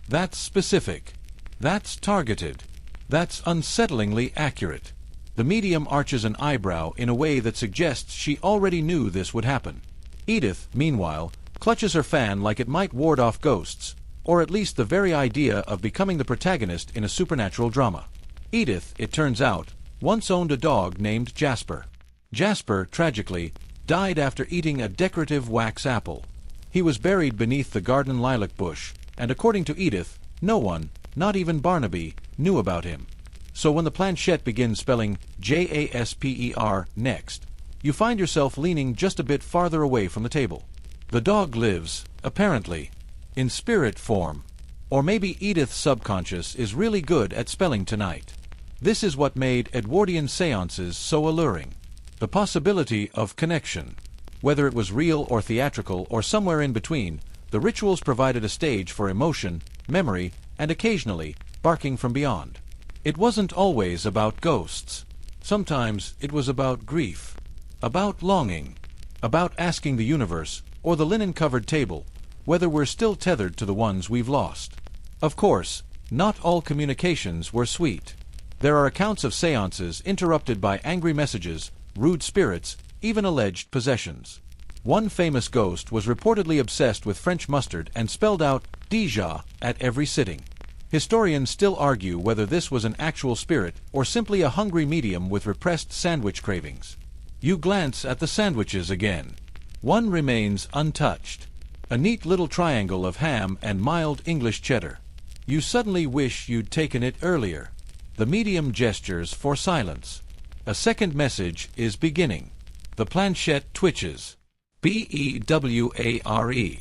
That's specific. That's targeted. That's unsettlingly accurate. The medium arches an eyebrow in a way that suggests she already knew this would happen. Edith, meanwhile, clutches her fan like it might ward off ghosts, or at least the very idea of becoming the protagonist in a supernatural drama. Edith, it turns out, once owned a dog named Jasper. Jasper, tragically, died after eating a decorative wax apple. He was buried beneath the garden lilac bush, and according to Edith, no one, not even Barnaby, knew about him. So when the planchette begins spelling Jasper next, you find yourself leaning just a bit farther away from the table. The dog lives, apparently, in spirit form. Or maybe Edith's subconscious is really good at spelling tonight. This is what made Edwardian seances so alluring. The possibility of connection. Whether it was real or theatrical or somewhere in between, the rituals provided a stage for emotion, memory, and occasionally, barking from beyond. It wasn't always about ghosts. Sometimes it was about grief, about longing, about asking the universe, or the linen-covered table, whether we're still tethered to the ones we've lost. Of course, not all communications were sweet. There are accounts of seances interrupted by angry messages, rude spirits, even alleged possessions. One famous ghost was reportedly obsessed with French mustard and spelled out "déjà" at every sitting. Historians still argue whether this was an actual spirit or simply a hungry medium with repressed sandwich cravings. You glance at the sandwiches again. One remains untouched. A neat little triangle of ham and mild English cheddar. You suddenly wish you'd taken it earlier. The medium gestures for silence. A second message is beginning. The planchette twitches. BEWARE.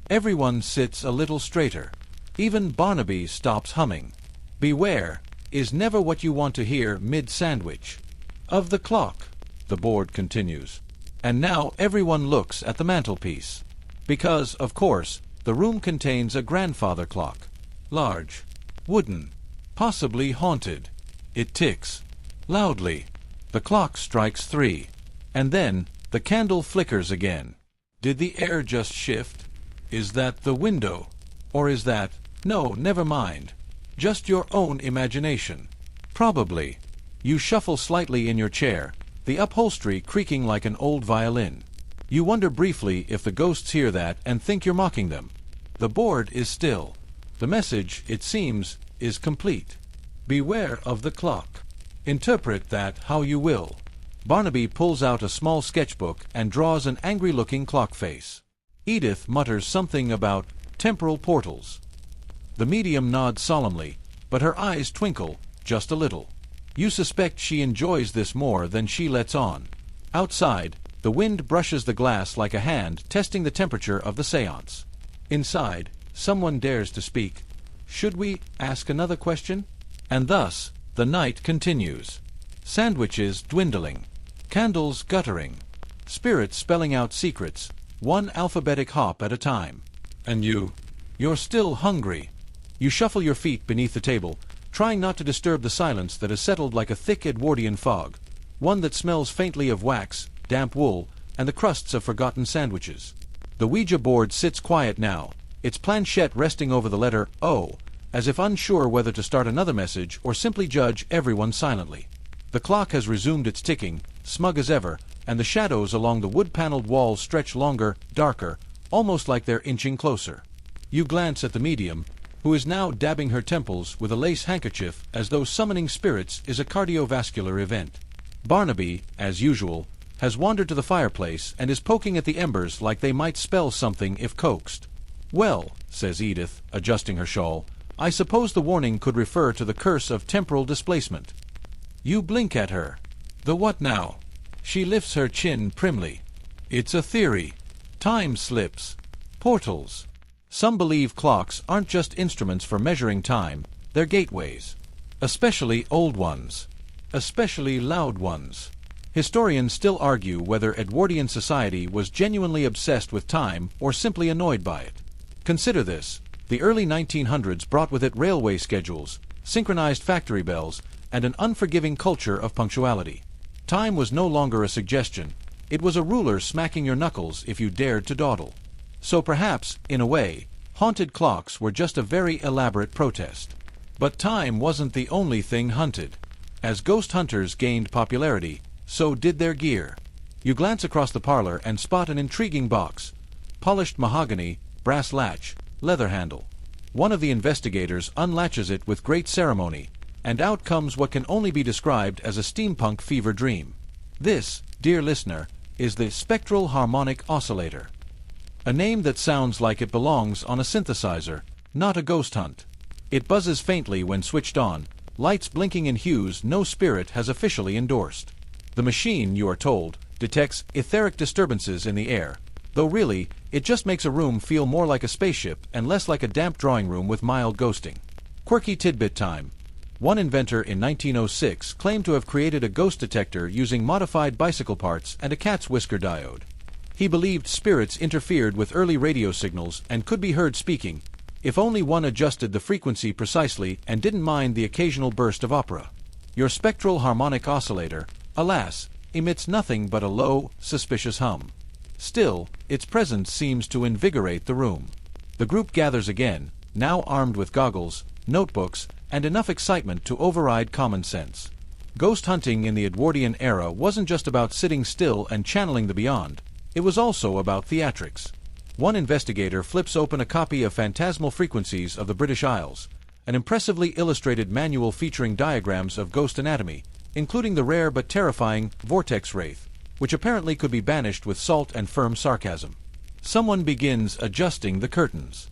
Everyone sits a little straighter. Even Barnaby stops humming. Beware is never what you want to hear mid-sandwich. Of the clock, the board continues. And now everyone looks at the mantelpiece. Because, of course, the room contains a grandfather clock. Large. Wooden. Possibly haunted. It ticks. Loudly. The clock strikes 3. And then, the candle flickers again. Did the air just shift? Is that the window? Or is that... No, never mind. Just your own imagination. Probably. You shuffle slightly in your chair, the upholstery creaking like an old violin. You wonder briefly if the ghosts hear that and think you're mocking them. The board is still. The message, it seems, is complete. Beware of the clock. Interpret that how you will. Barnaby pulls out a small sketchbook and draws an angry-looking clock face. Edith mutters something about temporal portals. The medium nods solemnly, but her eyes twinkle just a little. You suspect she enjoys this more than she lets on. Outside, the wind brushes the glass like a hand testing the temperature of the seance. Inside, someone dares to speak. Should we ask another question? And thus, the night continues. Sandwiches dwindling. Candles guttering. Spirits spelling out secrets, one alphabetic hop at a time. And you're still hungry. You shuffle your feet beneath the table, trying not to disturb the silence that has settled like a thick Edwardian fog, one that smells faintly of wax, damp wool, and the crusts of forgotten sandwiches. The Ouija board sits quiet now, its planchette resting over the letter O, as if unsure whether to start another message or simply judge everyone silently. The clock has resumed its ticking, smug as ever, and the shadows along the wood-paneled walls stretch longer, darker, almost like they're inching closer. You glance at the medium, who is now dabbing her temples with a lace handkerchief as though summoning spirits is a cardiovascular event. Barnaby, as usual, has wandered to the fireplace and is poking at the embers like they might spell something if coaxed. "Well," says Edith, adjusting her shawl, "I suppose the warning could refer to the curse of temporal displacement." You blink at her. The what now? She lifts her chin primly. It's a theory. Time slips. Portals. Some believe clocks aren't just instruments for measuring time, they're gateways. Especially old ones. Especially loud ones. Historians still argue whether Edwardian society was genuinely obsessed with time or simply annoyed by it. Consider this. The early 1900s brought with it railway schedules, synchronized factory bells, and an unforgiving culture of punctuality. Time was no longer a suggestion. It was a ruler smacking your knuckles if you dared to dawdle. So perhaps, in a way, haunted clocks were just a very elaborate protest. But time wasn't the only thing hunted. As ghost hunters gained popularity, so did their gear. You glance across the parlor and spot an intriguing box. Polished mahogany, brass latch, leather handle. One of the investigators unlatches it with great ceremony, and out comes what can only be described as a steampunk fever dream. This, dear listener, is the spectral harmonic oscillator. A name that sounds like it belongs on a synthesizer, not a ghost hunt. It buzzes faintly when switched on, lights blinking in hues no spirit has officially endorsed. The machine, you are told, detects etheric disturbances in the air, though really, it just makes a room feel more like a spaceship and less like a damp drawing room with mild ghosting. Quirky tidbit time. One inventor in 1906 claimed to have created a ghost detector using modified bicycle parts and a cat's whisker diode. He believed spirits interfered with early radio signals and could be heard speaking, if only one adjusted the frequency precisely and didn't mind the occasional burst of opera. Your spectral harmonic oscillator, alas, emits nothing but a low, suspicious hum. Still, its presence seems to invigorate the room. The group gathers again, now armed with goggles, notebooks, and enough excitement to override common sense. Ghost hunting in the Edwardian era wasn't just about sitting still and channeling the beyond. It was also about theatrics. One investigator flips open a copy of Phantasmal Frequencies of the British Isles, an impressively illustrated manual featuring diagrams of ghost anatomy, including the rare but terrifying vortex wraith, which apparently could be banished with salt and firm sarcasm. Someone begins adjusting the curtains.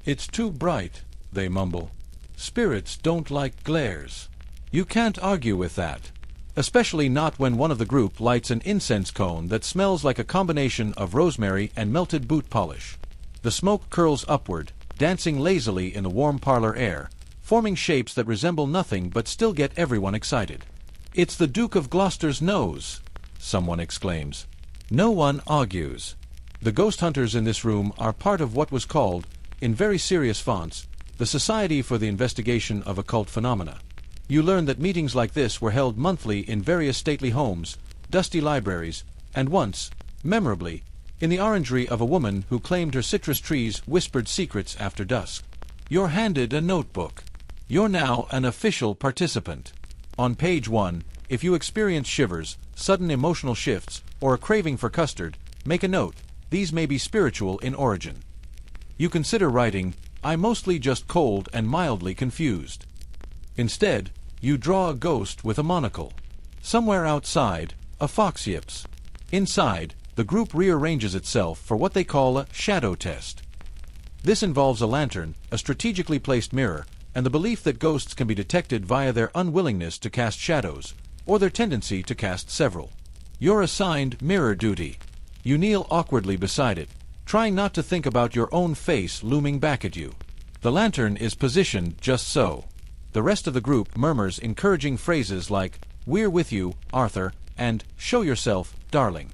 "It's too bright," they mumble. "Spirits don't like glares." You can't argue with that. Especially not when one of the group lights an incense cone that smells like a combination of rosemary and melted boot polish. The smoke curls upward, dancing lazily in the warm parlor air, forming shapes that resemble nothing but still get everyone excited. "It's the Duke of Gloucester's nose," someone exclaims. No one argues. The ghost hunters in this room are part of what was called, in very serious fonts, the Society for the Investigation of Occult Phenomena. You learn that meetings like this were held monthly in various stately homes, dusty libraries, and once, memorably, in the orangery of a woman who claimed her citrus trees whispered secrets after dusk. You're handed a notebook. You're now an official participant. On page 1, if you experience shivers, sudden emotional shifts, or a craving for custard, make a note. These may be spiritual in origin. You consider writing, "I'm mostly just cold and mildly confused." Instead, you draw a ghost with a monocle. Somewhere outside, a fox yips. Inside, the group rearranges itself for what they call a shadow test. This involves a lantern, a strategically placed mirror, and the belief that ghosts can be detected via their unwillingness to cast shadows, or their tendency to cast several. You're assigned mirror duty. You kneel awkwardly beside it, trying not to think about your own face looming back at you. The lantern is positioned just so. The rest of the group murmurs encouraging phrases like, "We're with you, Arthur," and "Show yourself, darling."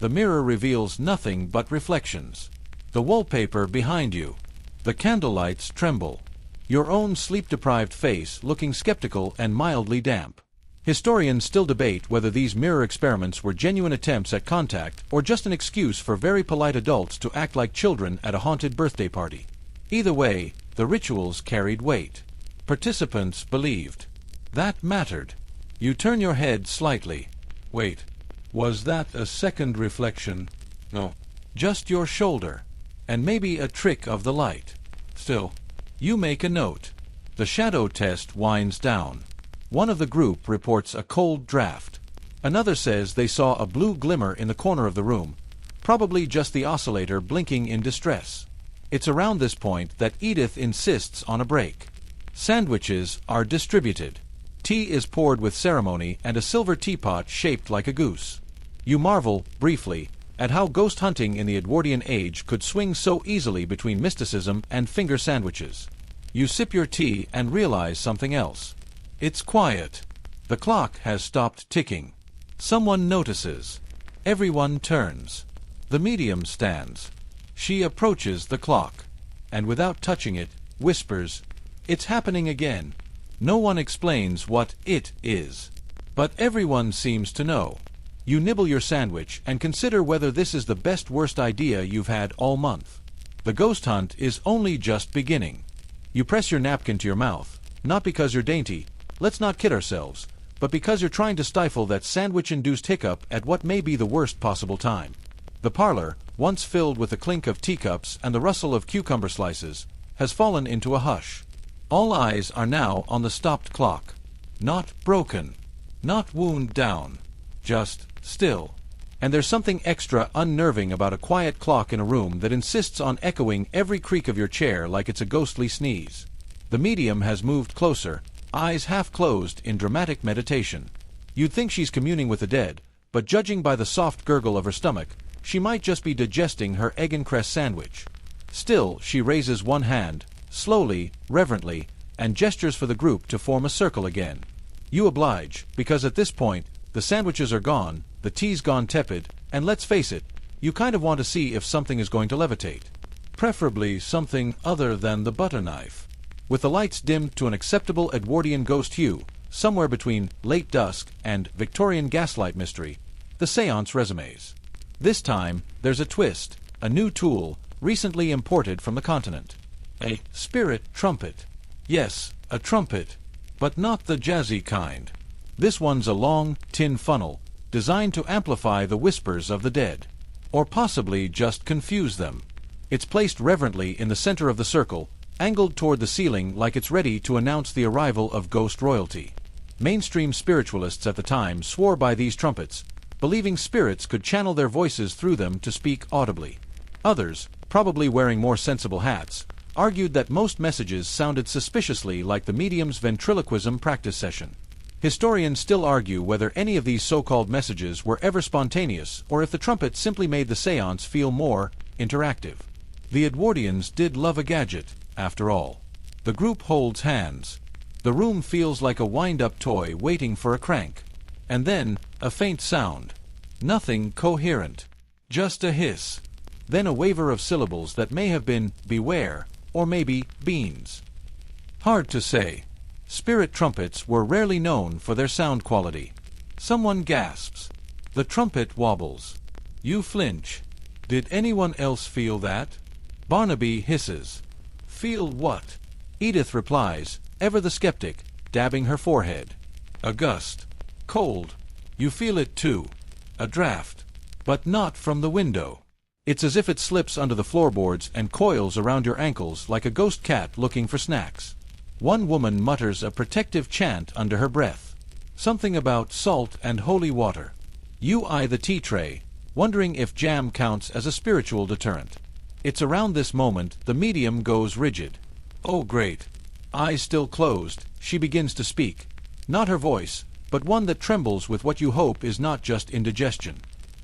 The mirror reveals nothing but reflections. The wallpaper behind you. The candlelights tremble. Your own sleep-deprived face looking skeptical and mildly damp. Historians still debate whether these mirror experiments were genuine attempts at contact or just an excuse for very polite adults to act like children at a haunted birthday party. Either way, the rituals carried weight. Participants believed. That mattered. You turn your head slightly. Wait, was that a second reflection? No. Just your shoulder. And maybe a trick of the light. Still, you make a note. The shadow test winds down. One of the group reports a cold draft. Another says they saw a blue glimmer in the corner of the room, probably just the oscillator blinking in distress. It's around this point that Edith insists on a break. Sandwiches are distributed. Tea is poured with ceremony and a silver teapot shaped like a goose. You marvel, briefly, at how ghost hunting in the Edwardian age could swing so easily between mysticism and finger sandwiches. You sip your tea and realize something else. It's quiet. The clock has stopped ticking. Someone notices. Everyone turns. The medium stands. She approaches the clock, and without touching it, whispers, "It's happening again." No one explains what it is, but everyone seems to know. You nibble your sandwich and consider whether this is the best worst idea you've had all month. The ghost hunt is only just beginning. You press your napkin to your mouth, not because you're dainty, let's not kid ourselves, but because you're trying to stifle that sandwich-induced hiccup at what may be the worst possible time. The parlor, once filled with the clink of teacups and the rustle of cucumber slices, has fallen into a hush. All eyes are now on the stopped clock. Not broken, not wound down, just still. And there's something extra unnerving about a quiet clock in a room that insists on echoing every creak of your chair like it's a ghostly sneeze. The medium has moved closer, eyes half closed in dramatic meditation. You'd think she's communing with the dead, but judging by the soft gurgle of her stomach, she might just be digesting her egg and cress sandwich. Still, she raises one hand, slowly, reverently, and gestures for the group to form a circle again. You oblige, because at this point, the sandwiches are gone, the tea's gone tepid, and let's face it, you kind of want to see if something is going to levitate. Preferably something other than the butter knife. With the lights dimmed to an acceptable Edwardian ghost hue, somewhere between late dusk and Victorian gaslight mystery, the seance resumes. This time, there's a twist, a new tool, recently imported from the continent. A spirit trumpet. Yes, a trumpet, but not the jazzy kind. This one's a long, tin funnel, designed to amplify the whispers of the dead. Or possibly just confuse them. It's placed reverently in the center of the circle, angled toward the ceiling like it's ready to announce the arrival of ghost royalty. Mainstream spiritualists at the time swore by these trumpets, believing spirits could channel their voices through them to speak audibly. Others, probably wearing more sensible hats, argued that most messages sounded suspiciously like the medium's ventriloquism practice session. Historians still argue whether any of these so-called messages were ever spontaneous or if the trumpet simply made the seance feel more interactive. The Edwardians did love a gadget, after all. The group holds hands. The room feels like a wind-up toy waiting for a crank. And then, a faint sound. Nothing coherent. Just a hiss. Then a waver of syllables that may have been beware, or maybe beans. Hard to say. Spirit trumpets were rarely known for their sound quality. Someone gasps. The trumpet wobbles. You flinch. Did anyone else feel that? Barnaby hisses. Feel what? Edith replies, ever the skeptic, dabbing her forehead. A gust. Cold. You feel it too. A draft. But not from the window. It's as if it slips under the floorboards and coils around your ankles like a ghost cat looking for snacks. One woman mutters a protective chant under her breath. Something about salt and holy water. You eye the tea tray, wondering if jam counts as a spiritual deterrent. It's around this moment the medium goes rigid. Oh great. Eyes still closed, she begins to speak. Not her voice, but one that trembles with what you hope is not just indigestion.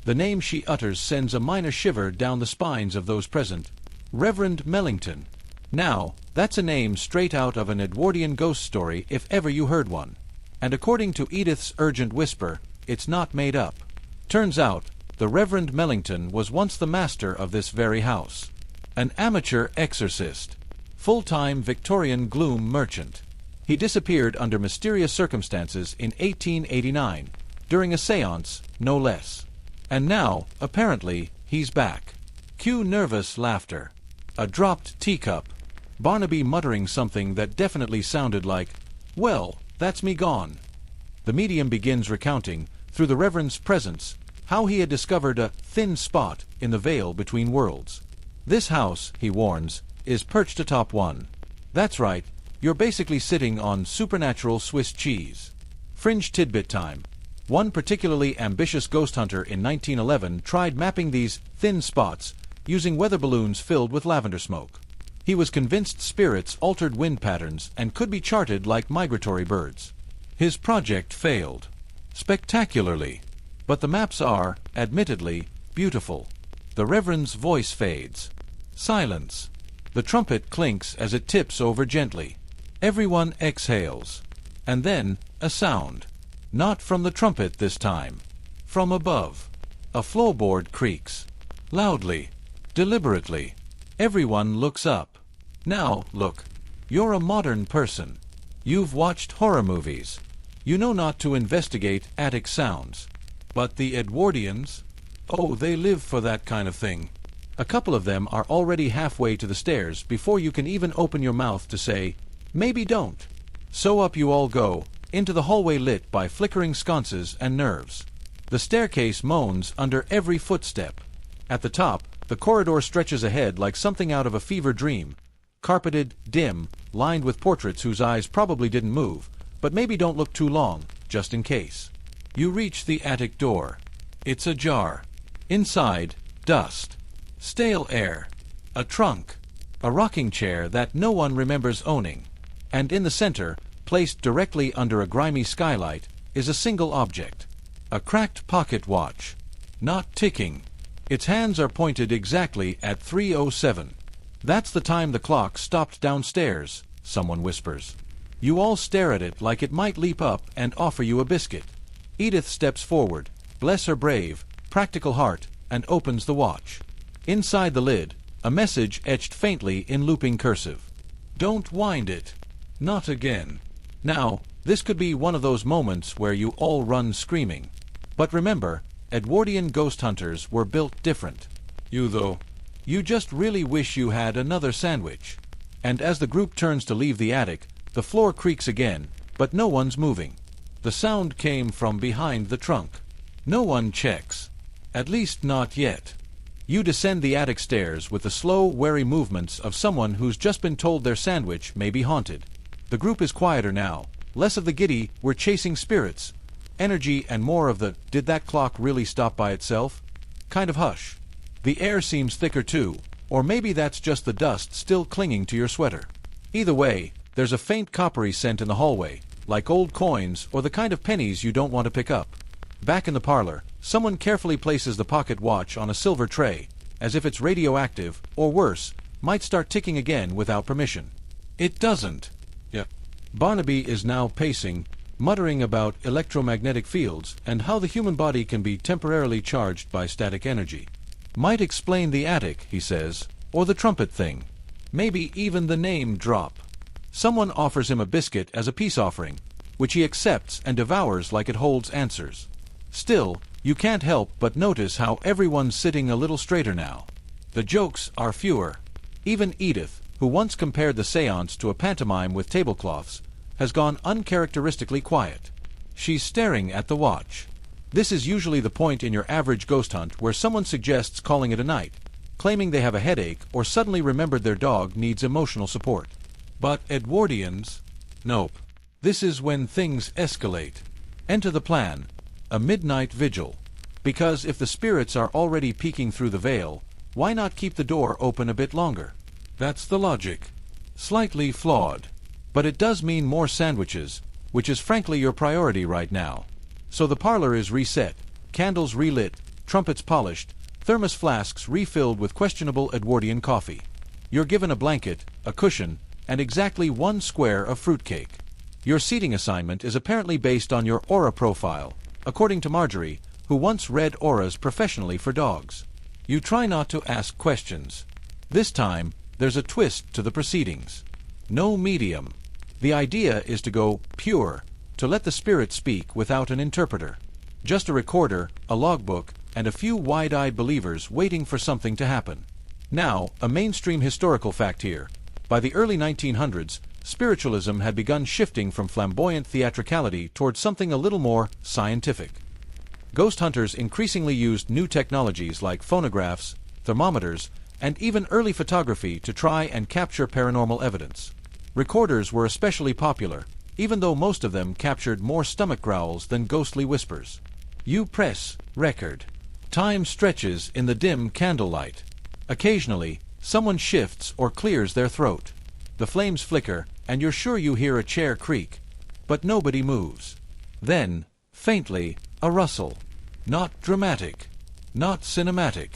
The name she utters sends a minor shiver down the spines of those present. Reverend Mellington. Now, that's a name straight out of an Edwardian ghost story if ever you heard one. And according to Edith's urgent whisper, it's not made up. Turns out, the Reverend Mellington was once the master of this very house. An amateur exorcist. Full-time Victorian gloom merchant. He disappeared under mysterious circumstances in 1889, during a séance, no less. And now, apparently, he's back. Cue nervous laughter. A dropped teacup. Barnaby muttering something that definitely sounded like, "Well, that's me gone." The medium begins recounting, through the Reverend's presence, how he had discovered a thin spot in the veil between worlds. This house, he warns, is perched atop one. That's right, you're basically sitting on supernatural Swiss cheese. Fringe tidbit time. One particularly ambitious ghost hunter in 1911 tried mapping these thin spots using weather balloons filled with lavender smoke. He was convinced spirits altered wind patterns and could be charted like migratory birds. His project failed. Spectacularly. But the maps are, admittedly, beautiful. The Reverend's voice fades. Silence. The trumpet clinks as it tips over gently. Everyone exhales. And then, a sound. Not from the trumpet this time. From above. A floorboard creaks. Loudly. Deliberately. Everyone looks up. Now, look. You're a modern person. You've watched horror movies. You know not to investigate attic sounds. But the Edwardians? Oh, they live for that kind of thing. A couple of them are already halfway to the stairs before you can even open your mouth to say, maybe don't. So up you all go, into the hallway lit by flickering sconces and nerves. The staircase moans under every footstep. At the top, the corridor stretches ahead like something out of a fever dream. Carpeted, dim, lined with portraits whose eyes probably didn't move, but maybe don't look too long, just in case. You reach the attic door. It's ajar. Inside, dust. Stale air. A trunk. A rocking chair that no one remembers owning. And in the center, placed directly under a grimy skylight, is a single object. A cracked pocket watch. Not ticking. Its hands are pointed exactly at 3:07. That's the time the clock stopped downstairs, someone whispers. You all stare at it like it might leap up and offer you a biscuit. Edith steps forward, bless her brave, practical heart, and opens the watch. Inside the lid, a message etched faintly in looping cursive. Don't wind it. Not again. Now, this could be one of those moments where you all run screaming. But remember, Edwardian ghost hunters were built different. You though, you just really wish you had another sandwich. And as the group turns to leave the attic, the floor creaks again, but no one's moving. The sound came from behind the trunk. No one checks. At least not yet. You descend the attic stairs with the slow, wary movements of someone who's just been told their sandwich may be haunted. The group is quieter now, less of the giddy, we're chasing spirits, energy and more of the, did that clock really stop by itself? Kind of hush. The air seems thicker too, or maybe that's just the dust still clinging to your sweater. Either way, there's a faint coppery scent in the hallway, like old coins or the kind of pennies you don't want to pick up. Back in the parlor, someone carefully places the pocket watch on a silver tray, as if it's radioactive, or worse, might start ticking again without permission. It doesn't. Yeah. Barnaby is now pacing, muttering about electromagnetic fields and how the human body can be temporarily charged by static energy. Might explain the attic, he says, or the trumpet thing. Maybe even the name drop. Someone offers him a biscuit as a peace offering, which he accepts and devours like it holds answers. Still, you can't help but notice how everyone's sitting a little straighter now. The jokes are fewer. Even Edith, who once compared the séance to a pantomime with tablecloths, has gone uncharacteristically quiet. She's staring at the watch. This is usually the point in your average ghost hunt where someone suggests calling it a night, claiming they have a headache or suddenly remembered their dog needs emotional support. But Edwardians? Nope. This is when things escalate. Enter the plan. A midnight vigil. Because if the spirits are already peeking through the veil, why not keep the door open a bit longer? That's the logic. Slightly flawed. But it does mean more sandwiches, which is frankly your priority right now. So the parlor is reset, candles relit, trumpets polished, thermos flasks refilled with questionable Edwardian coffee. You're given a blanket, a cushion, and exactly 1 square of fruitcake. Your seating assignment is apparently based on your aura profile, according to Marjorie, who once read auras professionally for dogs. You try not to ask questions. This time, there's a twist to the proceedings. No medium. The idea is to go pure, to let the spirit speak without an interpreter. Just a recorder, a logbook, and a few wide-eyed believers waiting for something to happen. Now, a mainstream historical fact here. By the early 1900s, spiritualism had begun shifting from flamboyant theatricality towards something a little more scientific. Ghost hunters increasingly used new technologies like phonographs, thermometers, and even early photography to try and capture paranormal evidence. Recorders were especially popular, even though most of them captured more stomach growls than ghostly whispers. You press record. Time stretches in the dim candlelight. Occasionally, someone shifts or clears their throat. The flames flicker, and you're sure you hear a chair creak, but nobody moves. Then, faintly, a rustle. Not dramatic. Not cinematic.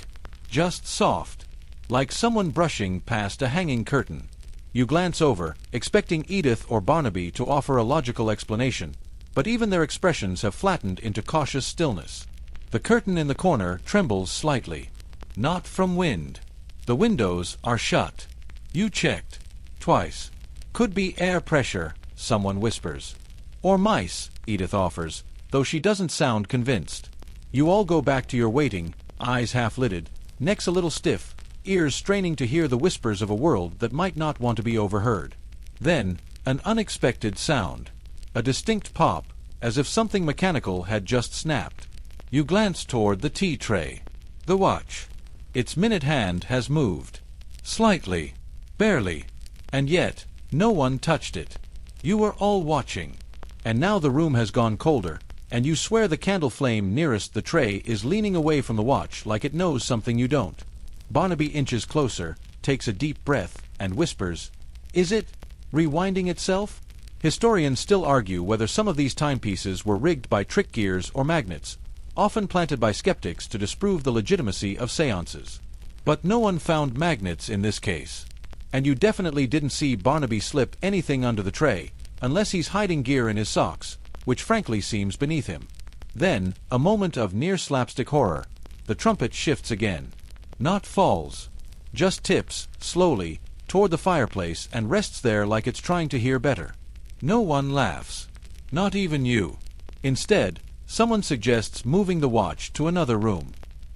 Just soft. Like someone brushing past a hanging curtain. You glance over, expecting Edith or Barnaby to offer a logical explanation, but even their expressions have flattened into cautious stillness. The curtain in the corner trembles slightly. Not from wind. The windows are shut. You checked. Twice. Could be air pressure, someone whispers. Or mice, Edith offers, though she doesn't sound convinced. You all go back to your waiting, eyes half-lidded, necks a little stiff, ears straining to hear the whispers of a world that might not want to be overheard. Then, an unexpected sound. A distinct pop, as if something mechanical had just snapped. You glance toward the tea tray. The watch. Its minute hand has moved. Slightly. Barely. And yet, no one touched it. You were all watching. And now the room has gone colder, and you swear the candle flame nearest the tray is leaning away from the watch like it knows something you don't. Barnaby inches closer, takes a deep breath, and whispers, "Is it rewinding itself?" Historians still argue whether some of these timepieces were rigged by trick gears or magnets, often planted by skeptics to disprove the legitimacy of seances. But no one found magnets in this case. And you definitely didn't see Barnaby slip anything under the tray, unless he's hiding gear in his socks, which frankly seems beneath him. Then, a moment of near-slapstick horror. The trumpet shifts again. Not falls. Just tips, slowly, toward the fireplace and rests there like it's trying to hear better. No one laughs. Not even you. Instead, someone suggests moving the watch to another room.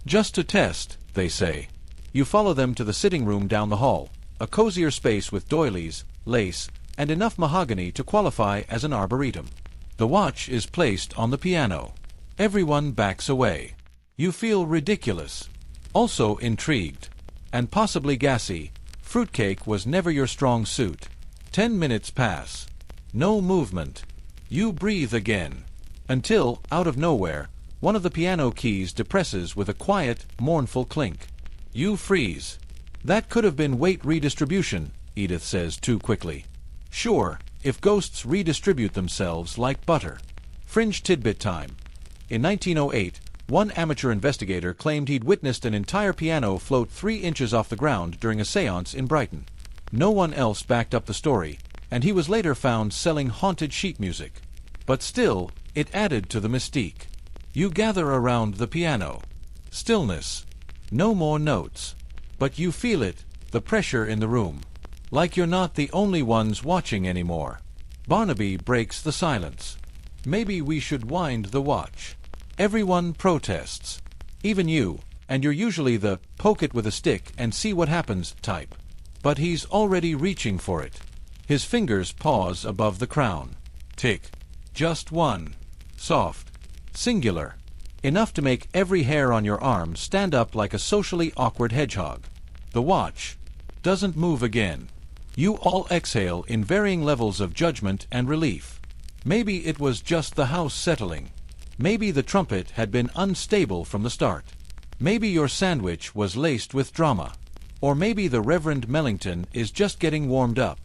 Just to test, they say. You follow them to the sitting room down the hall, a cozier space with doilies, lace, and enough mahogany to qualify as an arboretum. The watch is placed on the piano. Everyone backs away. You feel ridiculous. Also intrigued. And possibly gassy. Fruitcake was never your strong suit. 10 minutes pass. No movement. You breathe again. Until, out of nowhere, one of the piano keys depresses with a quiet, mournful clink. You freeze. That could have been weight redistribution, Edith says too quickly. Sure, if ghosts redistribute themselves like butter. Fringe tidbit time. In 1908, one amateur investigator claimed he'd witnessed an entire piano float 3 inches off the ground during a séance in Brighton. No one else backed up the story, and he was later found selling haunted sheet music. But still, it added to the mystique. You gather around the piano. Stillness. No more notes. But you feel it, the pressure in the room. Like you're not the only ones watching anymore. Barnaby breaks the silence. Maybe we should wind the watch. Everyone protests. Even you, and you're usually the poke it with a stick and see what happens type. But he's already reaching for it. His fingers pause above the crown. Tick. Just one. Soft. Singular. Enough to make every hair on your arm stand up like a socially awkward hedgehog. The watch doesn't move again. You all exhale in varying levels of judgment and relief. Maybe it was just the house settling. Maybe the trumpet had been unstable from the start. Maybe your sandwich was laced with drama. Or maybe the Reverend Mellington is just getting warmed up.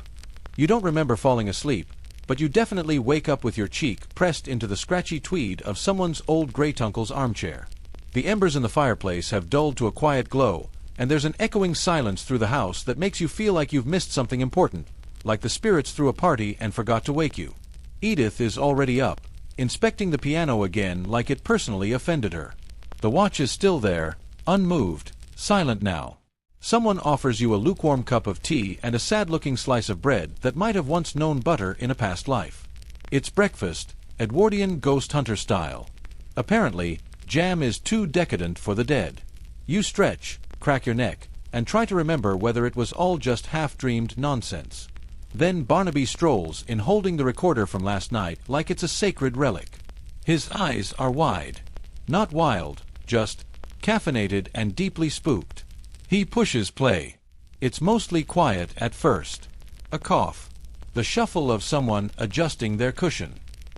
You don't remember falling asleep, but you definitely wake up with your cheek pressed into the scratchy tweed of someone's old great-uncle's armchair. The embers in the fireplace have dulled to a quiet glow, and there's an echoing silence through the house that makes you feel like you've missed something important, like the spirits threw a party and forgot to wake you. Edith is already up, inspecting the piano again like it personally offended her. The watch is still there, unmoved, silent now. Someone offers you a lukewarm cup of tea and a sad-looking slice of bread that might have once known butter in a past life. It's breakfast, Edwardian ghost hunter style. Apparently, jam is too decadent for the dead. You stretch, crack your neck, and try to remember whether it was all just half-dreamed nonsense. Then Barnaby strolls in holding the recorder from last night like it's a sacred relic. His eyes are wide. Not wild, just caffeinated and deeply spooked. He pushes play. It's mostly quiet at first. A cough. The shuffle of someone adjusting their cushion.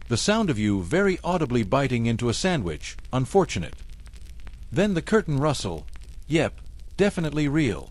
The sound of you very audibly biting into a sandwich, unfortunate. Then the curtain rustle. Yep, definitely real.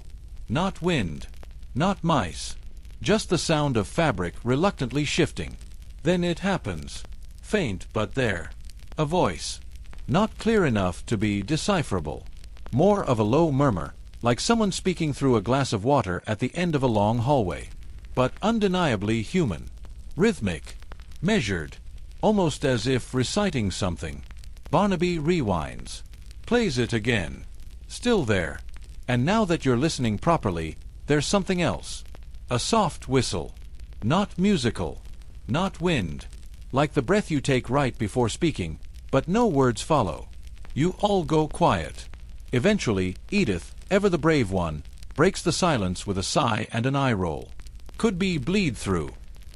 Not wind. Not mice. Just the sound of fabric reluctantly shifting. Then it happens. Faint but there. A voice. Not clear enough to be decipherable. More of a low murmur, like someone speaking through a glass of water at the end of a long hallway. But undeniably human. Rhythmic. Measured. Almost as if reciting something. Barnaby rewinds. Plays it again. Still there. And now that you're listening properly, there's something else. A soft whistle. Not musical. Not wind. Like the breath you take right before speaking, but no words follow. You all go quiet. Eventually, Edith, ever the brave one, breaks the silence with a sigh and an eye roll. Could be bleed through.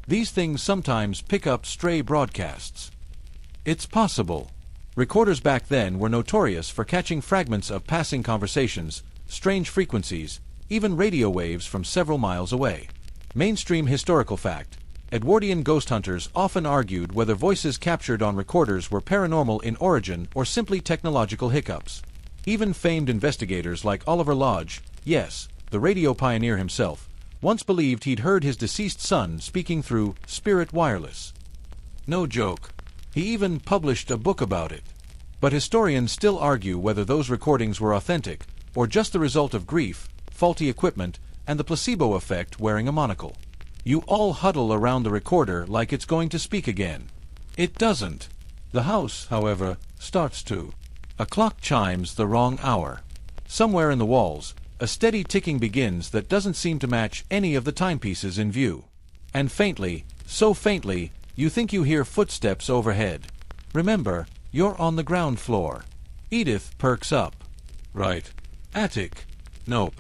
These things sometimes pick up stray broadcasts. It's possible. Recorders back then were notorious for catching fragments of passing conversations, strange frequencies, even radio waves from several miles away. Mainstream historical fact. Edwardian ghost hunters often argued whether voices captured on recorders were paranormal in origin or simply technological hiccups. Even famed investigators like Oliver Lodge, yes, the radio pioneer himself, once believed he'd heard his deceased son speaking through spirit wireless. No joke. He even published a book about it. But historians still argue whether those recordings were authentic, or just the result of grief, faulty equipment, and the placebo effect wearing a monocle. You all huddle around the recorder like it's going to speak again. It doesn't. The house, however, starts to. A clock chimes the wrong hour. Somewhere in the walls, a steady ticking begins that doesn't seem to match any of the timepieces in view. And faintly, so faintly, you think you hear footsteps overhead. Remember, you're on the ground floor. Edith perks up. Right. Attic. Nope.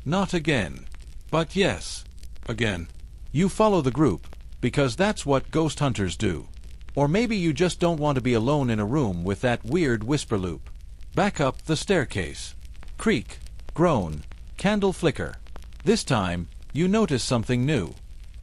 Not again. But yes. Again. You follow the group, because that's what ghost hunters do. Or maybe you just don't want to be alone in a room with that weird whisper loop. Back up the staircase. Creak. Groan. Candle flicker. This time, you notice something new.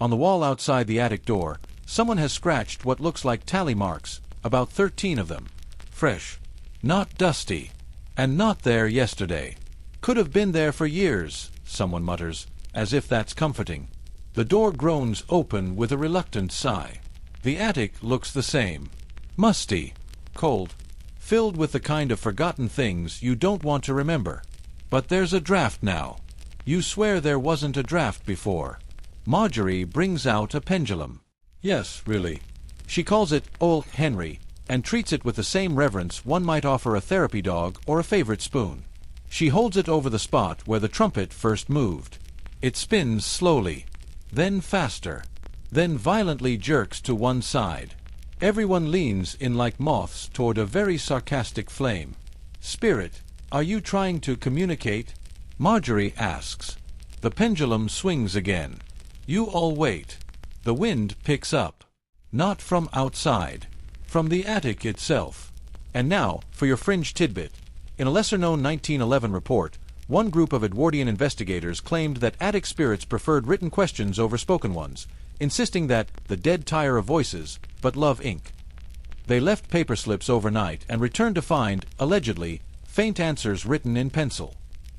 On the wall outside the attic door, someone has scratched what looks like tally marks, about 13 of them. Fresh. Not dusty. And not there yesterday. Could have been there for years, someone mutters, as if that's comforting. The door groans open with a reluctant sigh. The attic looks the same. Musty. Cold. Filled with the kind of forgotten things you don't want to remember. But there's a draft now. You swear there wasn't a draft before. Marjorie brings out a pendulum. Yes, really. She calls it Old Henry, and treats it with the same reverence one might offer a therapy dog or a favorite spoon. She holds it over the spot where the trumpet first moved. It spins slowly, then faster, then violently jerks to one side. Everyone leans in like moths toward a very sarcastic flame. Spirit, are you trying to communicate? Marjorie asks. The pendulum swings again. You all wait. The wind picks up. Not from outside. From the attic itself. And now, for your fringe tidbit. In a lesser-known 1911 report, one group of Edwardian investigators claimed that attic spirits preferred written questions over spoken ones, insisting that the dead tire of voices, but love ink. They left paper slips overnight and returned to find, allegedly, faint answers written in pencil.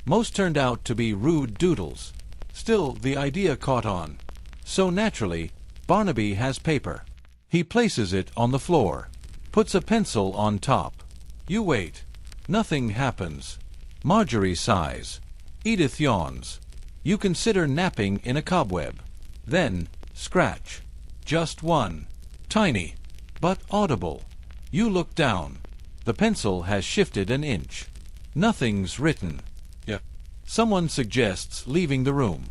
Most turned out to be rude doodles. Still, the idea caught on. So naturally, Barnaby has paper. He places it on the floor, puts a pencil on top. You wait. Nothing happens. Marjorie sighs. Edith yawns. You consider napping in a cobweb. Then, scratch. Just one. Tiny, but audible. You look down. The pencil has shifted an inch. Nothing's written. Yeah. Someone suggests leaving the room,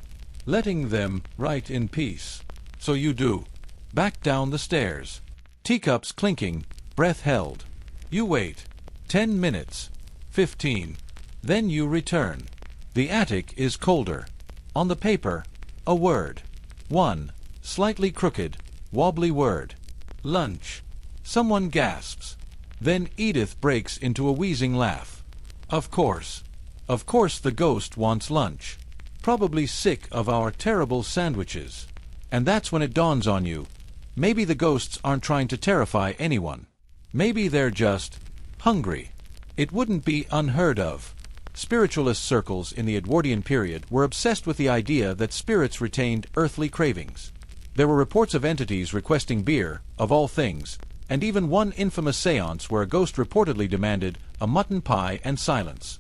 letting them write in peace. So you do. Back down the stairs. Teacups clinking, breath held. You wait. 10 minutes. 15. Then you return. The attic is colder. On the paper, a word. One, slightly crooked, wobbly word. Lunch. Someone gasps. Then Edith breaks into a wheezing laugh. Of course. Of course the ghost wants lunch. Probably sick of our terrible sandwiches. And that's when it dawns on you. Maybe the ghosts aren't trying to terrify anyone. Maybe they're just hungry. It wouldn't be unheard of. Spiritualist circles in the Edwardian period were obsessed with the idea that spirits retained earthly cravings. There were reports of entities requesting beer, of all things, and even one infamous séance where a ghost reportedly demanded a mutton pie and silence.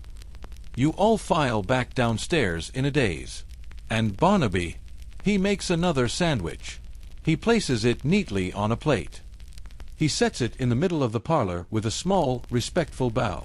You all file back downstairs in a daze. And Barnaby, he makes another sandwich. He places it neatly on a plate. He sets it in the middle of the parlor with a small, respectful bow.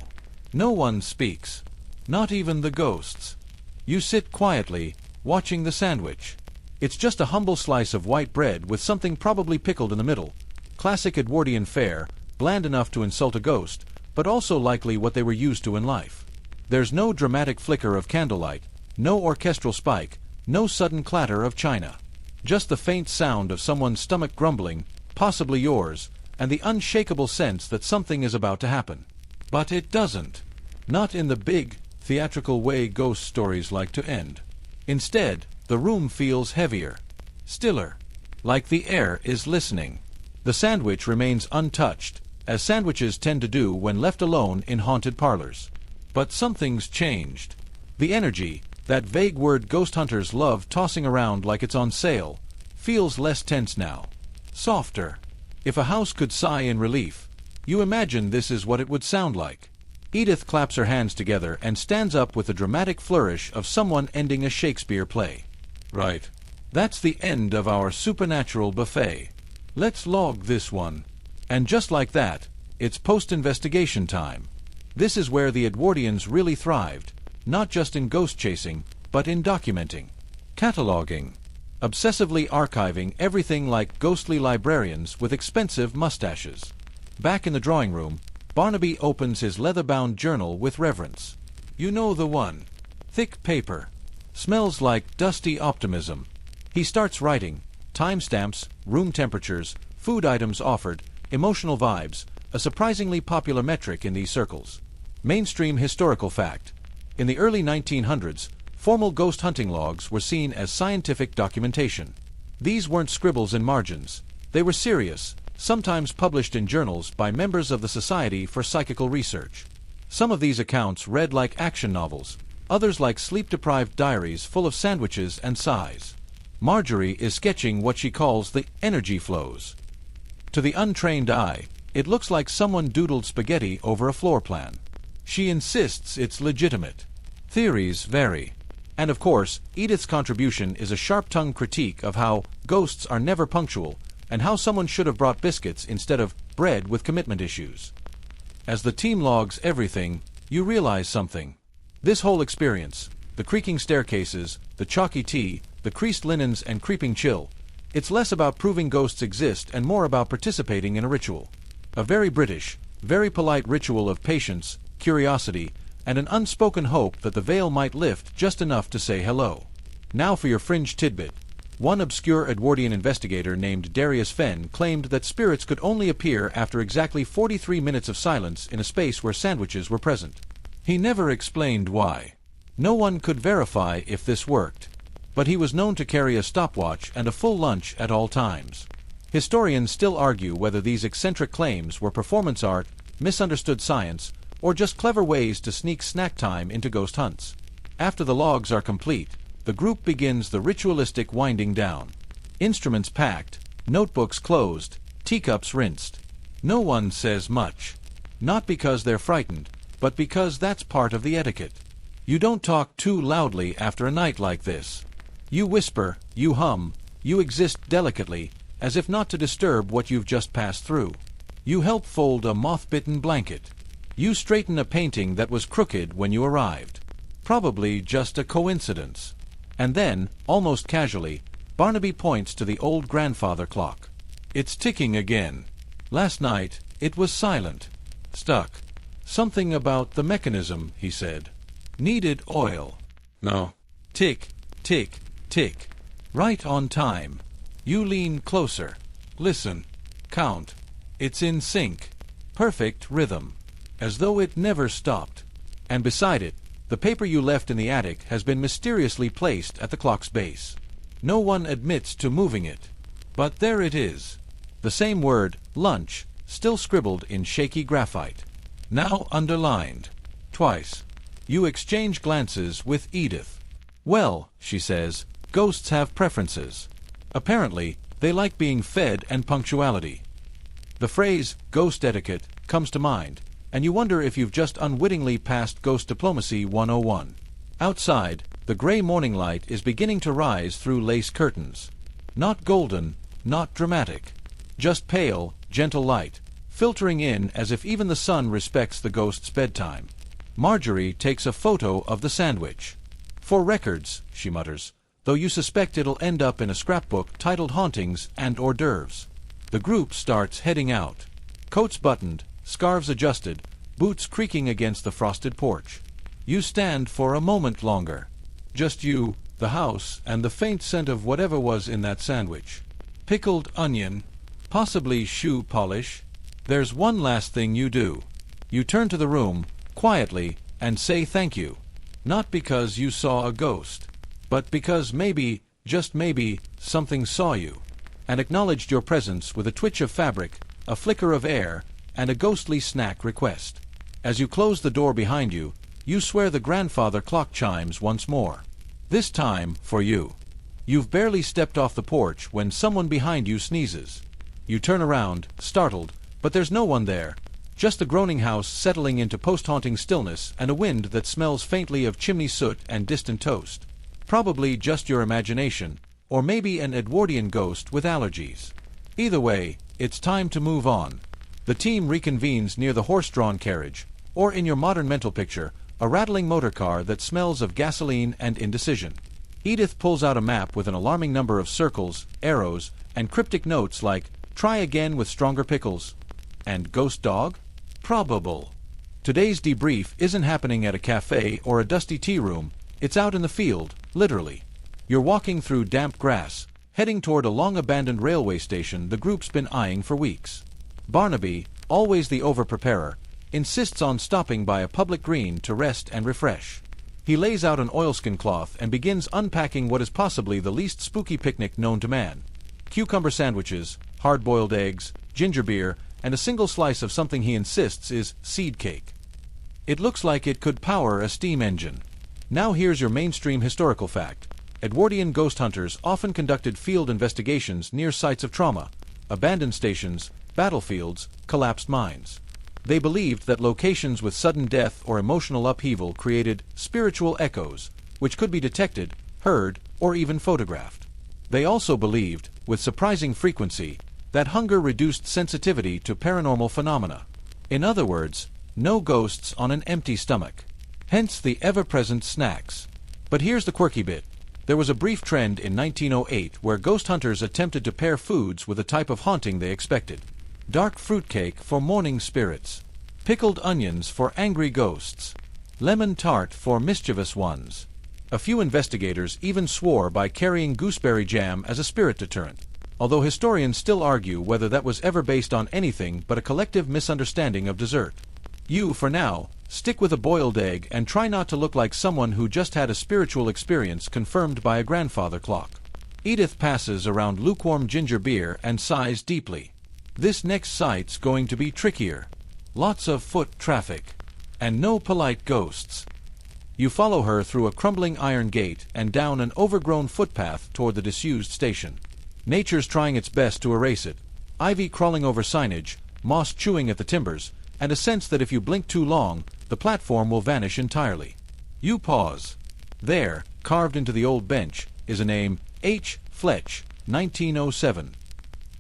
No one speaks, not even the ghosts. You sit quietly, watching the sandwich. It's just a humble slice of white bread with something probably pickled in the middle. Classic Edwardian fare, bland enough to insult a ghost, but also likely what they were used to in life. There's no dramatic flicker of candlelight, no orchestral spike, no sudden clatter of china. Just the faint sound of someone's stomach grumbling, possibly yours, and the unshakable sense that something is about to happen. But it doesn't. Not in the big, theatrical way ghost stories like to end. Instead, the room feels heavier, stiller, like the air is listening. The sandwich remains untouched, as sandwiches tend to do when left alone in haunted parlors. But something's changed. The energy, that vague word ghost hunters love tossing around like it's on sale, feels less tense now. Softer. If a house could sigh in relief, you imagine this is what it would sound like. Edith claps her hands together and stands up with a dramatic flourish of someone ending a Shakespeare play. Right. That's the end of our supernatural buffet. Let's log this one. And just like that, it's post-investigation time. This is where the Edwardians really thrived, not just in ghost chasing, but in documenting, cataloging, obsessively archiving everything like ghostly librarians with expensive mustaches. Back in the drawing room, Barnaby opens his leather-bound journal with reverence. You know the one. Thick paper. Smells like dusty optimism. He starts writing. Timestamps, room temperatures, food items offered, emotional vibes, a surprisingly popular metric in these circles. Mainstream historical fact. In the early 1900s, formal ghost hunting logs were seen as scientific documentation. These weren't scribbles in margins. They were serious, sometimes published in journals by members of the Society for Psychical Research. Some of these accounts read like action novels, others like sleep-deprived diaries full of sandwiches and sighs. Marjorie is sketching what she calls the energy flows. To the untrained eye, it looks like someone doodled spaghetti over a floor plan. She insists it's legitimate. Theories vary. And of course, Edith's contribution is a sharp-tongued critique of how ghosts are never punctual and how someone should have brought biscuits instead of bread with commitment issues. As the team logs everything, you realize something. This whole experience, the creaking staircases, the chalky tea, the creased linens and creeping chill, it's less about proving ghosts exist and more about participating in a ritual. A very British, very polite ritual of patience, curiosity, and an unspoken hope that the veil might lift just enough to say hello. Now for your fringe tidbit. One obscure Edwardian investigator named Darius Fenn claimed that spirits could only appear after exactly 43 minutes of silence in a space where sandwiches were present. He never explained why. No one could verify if this worked. But he was known to carry a stopwatch and a full lunch at all times. Historians still argue whether these eccentric claims were performance art, misunderstood science, or just clever ways to sneak snack time into ghost hunts. After the logs are complete, the group begins the ritualistic winding down. Instruments packed, notebooks closed, teacups rinsed. No one says much. Not because they're frightened, but because that's part of the etiquette. You don't talk too loudly after a night like this. You whisper, you hum, you exist delicately, as if not to disturb what you've just passed through. You help fold a moth-bitten blanket. You straighten a painting that was crooked when you arrived. Probably just a coincidence. And then, almost casually, Barnaby points to the old grandfather clock. It's ticking again. Last night, it was silent. Stuck. Something about the mechanism, he said. Needed oil. No. Tick, tick, tick. Right on time. You lean closer. Listen. Count. It's in sync. Perfect rhythm. As though it never stopped. And beside it, the paper you left in the attic has been mysteriously placed at the clock's base. No one admits to moving it. But there it is. The same word, lunch, still scribbled in shaky graphite. Now underlined. Twice. You exchange glances with Edith. Well, she says, ghosts have preferences. Apparently, they like being fed and punctuality. The phrase, ghost etiquette, comes to mind, and you wonder if you've just unwittingly passed Ghost Diplomacy 101. Outside, the gray morning light is beginning to rise through lace curtains. Not golden, not dramatic. Just pale, gentle light, filtering in as if even the sun respects the ghost's bedtime. Marjorie takes a photo of the sandwich. "For records," she mutters, "though you suspect it'll end up in a scrapbook titled Hauntings and Hors d'oeuvres." The group starts heading out. Coats buttoned, scarves adjusted, boots creaking against the frosted porch. You stand for a moment longer. Just you, the house, and the faint scent of whatever was in that sandwich. Pickled onion, possibly shoe polish. There's one last thing you do. You turn to the room, quietly, and say thank you. Not because you saw a ghost, but because maybe, just maybe, something saw you, and acknowledged your presence with a twitch of fabric, a flicker of air, and a ghostly snack request. As you close the door behind you, you swear the grandfather clock chimes once more. This time, for you. You've barely stepped off the porch when someone behind you sneezes. You turn around, startled, but there's no one there. Just the groaning house settling into post-haunting stillness and a wind that smells faintly of chimney soot and distant toast. Probably just your imagination, or maybe an Edwardian ghost with allergies. Either way, it's time to move on. The team reconvenes near the horse-drawn carriage, or in your modern mental picture, a rattling motor car that smells of gasoline and indecision. Edith pulls out a map with an alarming number of circles, arrows, and cryptic notes like, "Try again with stronger pickles." And ghost dog? Probable. Today's debrief isn't happening at a cafe or a dusty tea room, it's out in the field, literally. You're walking through damp grass, heading toward a long-abandoned railway station the group's been eyeing for weeks. Barnaby, always the over-preparer, insists on stopping by a public green to rest and refresh. He lays out an oilskin cloth and begins unpacking what is possibly the least spooky picnic known to man. Cucumber sandwiches, hard-boiled eggs, ginger beer, and a single slice of something he insists is seed cake. It looks like it could power a steam engine. Now here's your mainstream historical fact. Edwardian ghost hunters often conducted field investigations near sites of trauma, abandoned stations, battlefields, collapsed mines. They believed that locations with sudden death or emotional upheaval created spiritual echoes, which could be detected, heard, or even photographed. They also believed, with surprising frequency, that hunger reduced sensitivity to paranormal phenomena. In other words, no ghosts on an empty stomach. Hence the ever-present snacks. But here's the quirky bit. There was a brief trend in 1908 where ghost hunters attempted to pair foods with a type of haunting they expected. Dark fruitcake for mourning spirits. Pickled onions for angry ghosts. Lemon tart for mischievous ones. A few investigators even swore by carrying gooseberry jam as a spirit deterrent, although historians still argue whether that was ever based on anything but a collective misunderstanding of dessert. You, for now, stick with a boiled egg and try not to look like someone who just had a spiritual experience confirmed by a grandfather clock. Edith passes around lukewarm ginger beer and sighs deeply. This next site's going to be trickier. Lots of foot traffic. And no polite ghosts. You follow her through a crumbling iron gate and down an overgrown footpath toward the disused station. Nature's trying its best to erase it. Ivy crawling over signage, moss chewing at the timbers, and a sense that if you blink too long, the platform will vanish entirely. You pause. There, carved into the old bench, is a name, H. Fletch, 1907.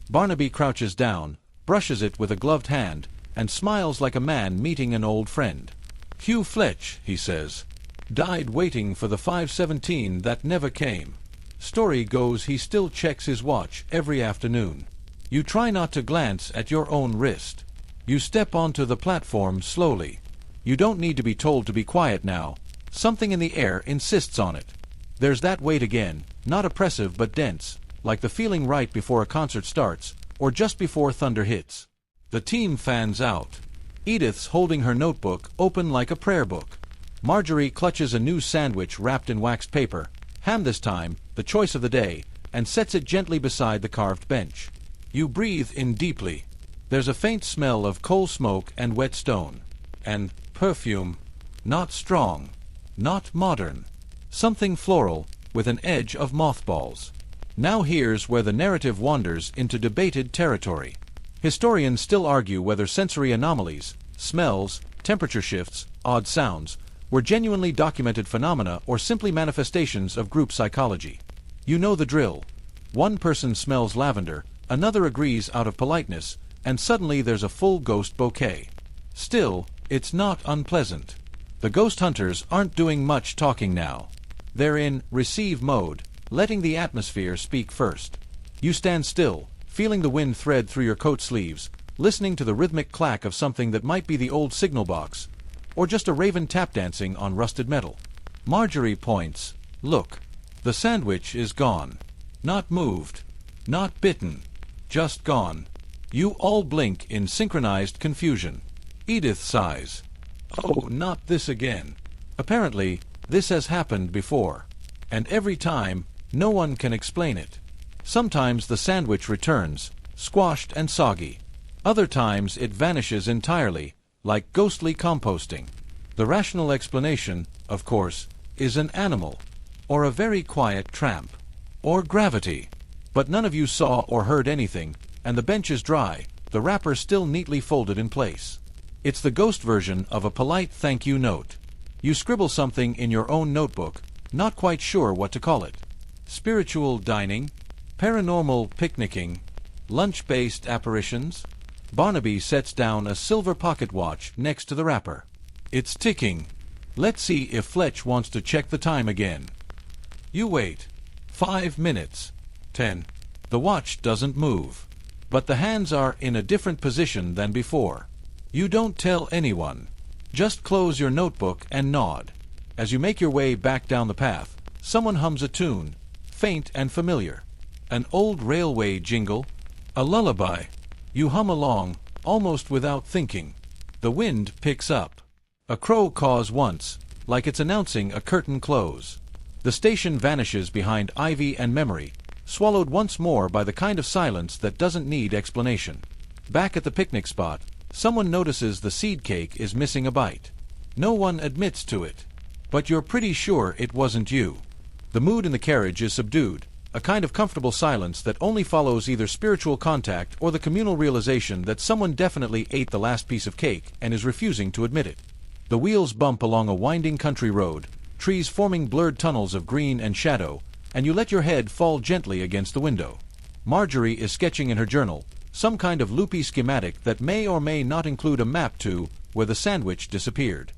Barnaby crouches down, brushes it with a gloved hand, and smiles like a man meeting an old friend. Hugh Fletch, he says, died waiting for the 5:17 that never came. Story goes he still checks his watch every afternoon. You try not to glance at your own wrist. You step onto the platform slowly. You don't need to be told to be quiet now. Something in the air insists on it. There's that weight again, not oppressive but dense, like the feeling right before a concert starts, or just before thunder hits. The team fans out. Edith's holding her notebook open like a prayer book. Marjorie clutches a new sandwich wrapped in waxed paper, ham this time, the choice of the day, and sets it gently beside the carved bench. You breathe in deeply. There's a faint smell of coal smoke and wet stone. And perfume. Not strong. Not modern. Something floral, with an edge of mothballs. Now here's where the narrative wanders into debated territory. Historians still argue whether sensory anomalies, smells, temperature shifts, odd sounds, were genuinely documented phenomena or simply manifestations of group psychology. You know the drill. One person smells lavender, another agrees out of politeness, and suddenly there's a full ghost bouquet. Still, it's not unpleasant. The ghost hunters aren't doing much talking now. They're in receive mode, letting the atmosphere speak first. You stand still, feeling the wind thread through your coat sleeves, listening to the rhythmic clack of something that might be the old signal box, or just a raven tap dancing on rusted metal. Marjorie points. Look. The sandwich is gone. Not moved. Not bitten. Just gone. You all blink in synchronized confusion. Edith sighs. Oh, not this again. Apparently, this has happened before. And every time, no one can explain it. Sometimes the sandwich returns, squashed and soggy. Other times it vanishes entirely, like ghostly composting. The rational explanation, of course, is an animal, or a very quiet tramp, or gravity. But none of you saw or heard anything, and the bench is dry, the wrapper still neatly folded in place. It's the ghost version of a polite thank you note. You scribble something in your own notebook, not quite sure what to call it. Spiritual dining, paranormal picnicking, lunch-based apparitions. Barnaby sets down a silver pocket watch next to the wrapper. It's ticking. Let's see if Fletch wants to check the time again. You wait. 5 minutes. 10. The watch doesn't move. But the hands are in a different position than before. You don't tell anyone. Just close your notebook and nod. As you make your way back down the path, someone hums a tune, faint and familiar. An old railway jingle, a lullaby. You hum along, almost without thinking. The wind picks up. A crow caws once, like it's announcing a curtain close. The station vanishes behind ivy and memory, swallowed once more by the kind of silence that doesn't need explanation. Back at the picnic spot, someone notices the seed cake is missing a bite. No one admits to it. But you're pretty sure it wasn't you. The mood in the carriage is subdued, a kind of comfortable silence that only follows either spiritual contact or the communal realization that someone definitely ate the last piece of cake and is refusing to admit it. The wheels bump along a winding country road, trees forming blurred tunnels of green and shadow, and you let your head fall gently against the window. Marjorie is sketching in her journal, some kind of loopy schematic that may or may not include a map to where the sandwich disappeared.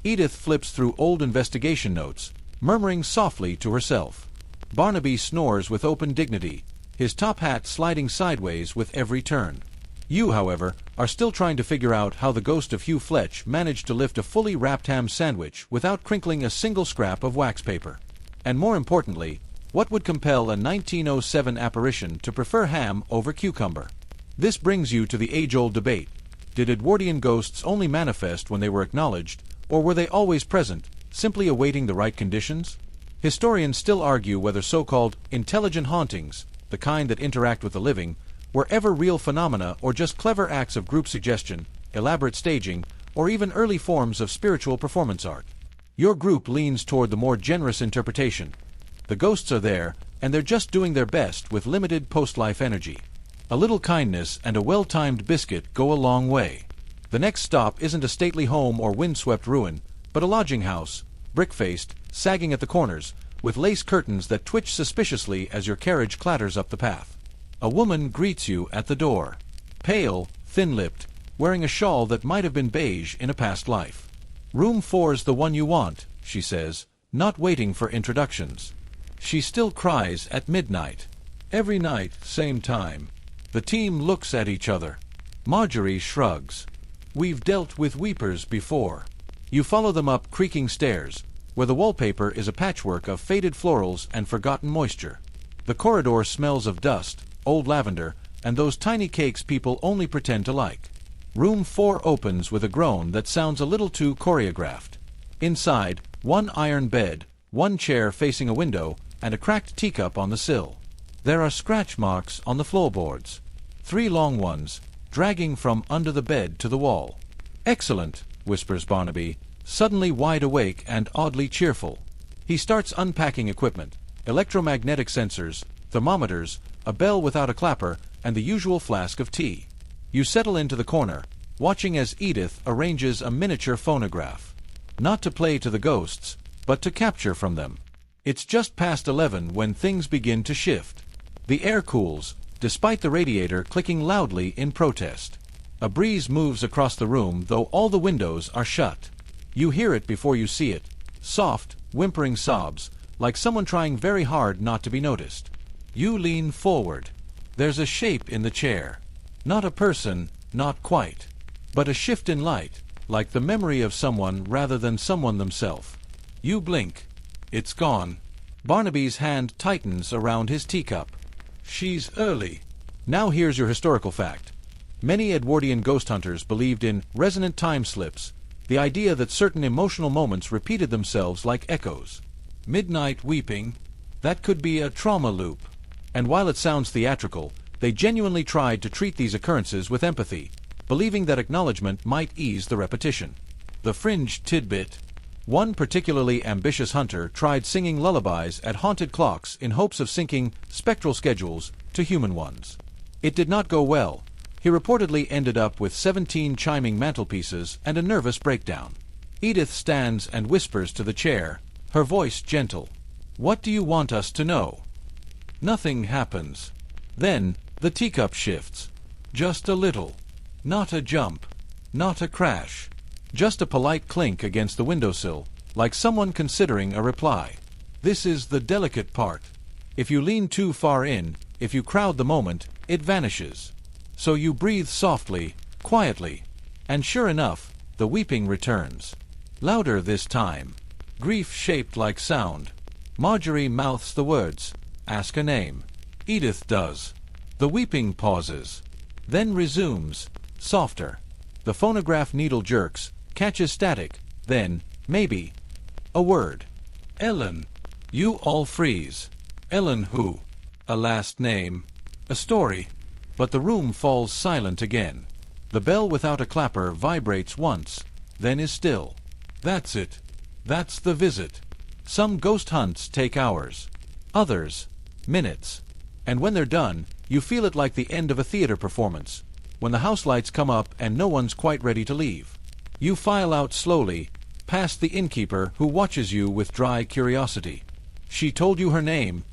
Edith flips through old investigation notes, murmuring softly to herself. Barnaby snores with open dignity, his top hat sliding sideways with every turn. You, however, are still trying to figure out how the ghost of Hugh Fletch managed to lift a fully wrapped ham sandwich without crinkling a single scrap of wax paper. And more importantly, what would compel a 1907 apparition to prefer ham over cucumber? This brings you to the age-old debate. Did Edwardian ghosts only manifest when they were acknowledged, or were they always present, simply awaiting the right conditions? Historians still argue whether so-called intelligent hauntings, the kind that interact with the living, were ever real phenomena or just clever acts of group suggestion, elaborate staging, or even early forms of spiritual performance art. Your group leans toward the more generous interpretation. The ghosts are there, and they're just doing their best with limited post-life energy. A little kindness and a well-timed biscuit go a long way. The next stop isn't a stately home or windswept ruin, but a lodging house, brick-faced, sagging at the corners, with lace curtains that twitch suspiciously as your carriage clatters up the path. A woman greets you at the door. Pale, thin-lipped, wearing a shawl that might have been beige in a past life. "Room 4's the one you want," she says, not waiting for introductions. She still cries at midnight. Every night, same time. The team looks at each other. Marjorie shrugs. We've dealt with weepers before. You follow them up creaking stairs, where the wallpaper is a patchwork of faded florals and forgotten moisture. The corridor smells of dust, old lavender, and those tiny cakes people only pretend to like. Room 4 opens with a groan that sounds a little too choreographed. Inside, one iron bed, one chair facing a window, and a cracked teacup on the sill. There are scratch marks on the floorboards. 3 long ones, dragging from under the bed to the wall. "Excellent," whispers Barnaby, suddenly wide awake and oddly cheerful. He starts unpacking equipment, electromagnetic sensors, thermometers, a bell without a clapper, and the usual flask of tea. You settle into the corner, watching as Edith arranges a miniature phonograph. Not to play to the ghosts, but to capture from them. It's just past 11 when things begin to shift. The air cools, despite the radiator clicking loudly in protest. A breeze moves across the room, though all the windows are shut. You hear it before you see it. Soft, whimpering sobs, like someone trying very hard not to be noticed. You lean forward. There's a shape in the chair. Not a person, not quite. But a shift in light, like the memory of someone rather than someone themselves. You blink. It's gone. Barnaby's hand tightens around his teacup. She's early. Now here's your historical fact. Many Edwardian ghost hunters believed in resonant time slips, the idea that certain emotional moments repeated themselves like echoes. Midnight weeping, that could be a trauma loop. And while it sounds theatrical, they genuinely tried to treat these occurrences with empathy, believing that acknowledgement might ease the repetition. The fringe tidbit. One particularly ambitious hunter tried singing lullabies at haunted clocks in hopes of syncing spectral schedules to human ones. It did not go well. He reportedly ended up with 17 chiming mantelpieces and a nervous breakdown. Edith stands and whispers to the chair, her voice gentle. What do you want us to know? Nothing happens. Then, the teacup shifts. Just a little. Not a jump. Not a crash. Just a polite clink against the windowsill, like someone considering a reply. This is the delicate part. If you lean too far in, if you crowd the moment, it vanishes. So you breathe softly, quietly, and sure enough, the weeping returns. Louder this time. Grief shaped like sound. Marjorie mouths the words, "Ask a name." Edith does. The weeping pauses. Then resumes, softer. The phonograph needle jerks, catches static, then, maybe, a word. Ellen. You all freeze. Ellen who? A last name. A story. But the room falls silent again. The bell without a clapper vibrates once, then is still. That's it. That's the visit. Some ghost hunts take hours. Others, minutes. And when they're done, you feel it like the end of a theater performance, when the house lights come up and no one's quite ready to leave. You file out slowly, past the innkeeper who watches you with dry curiosity. She told you her name?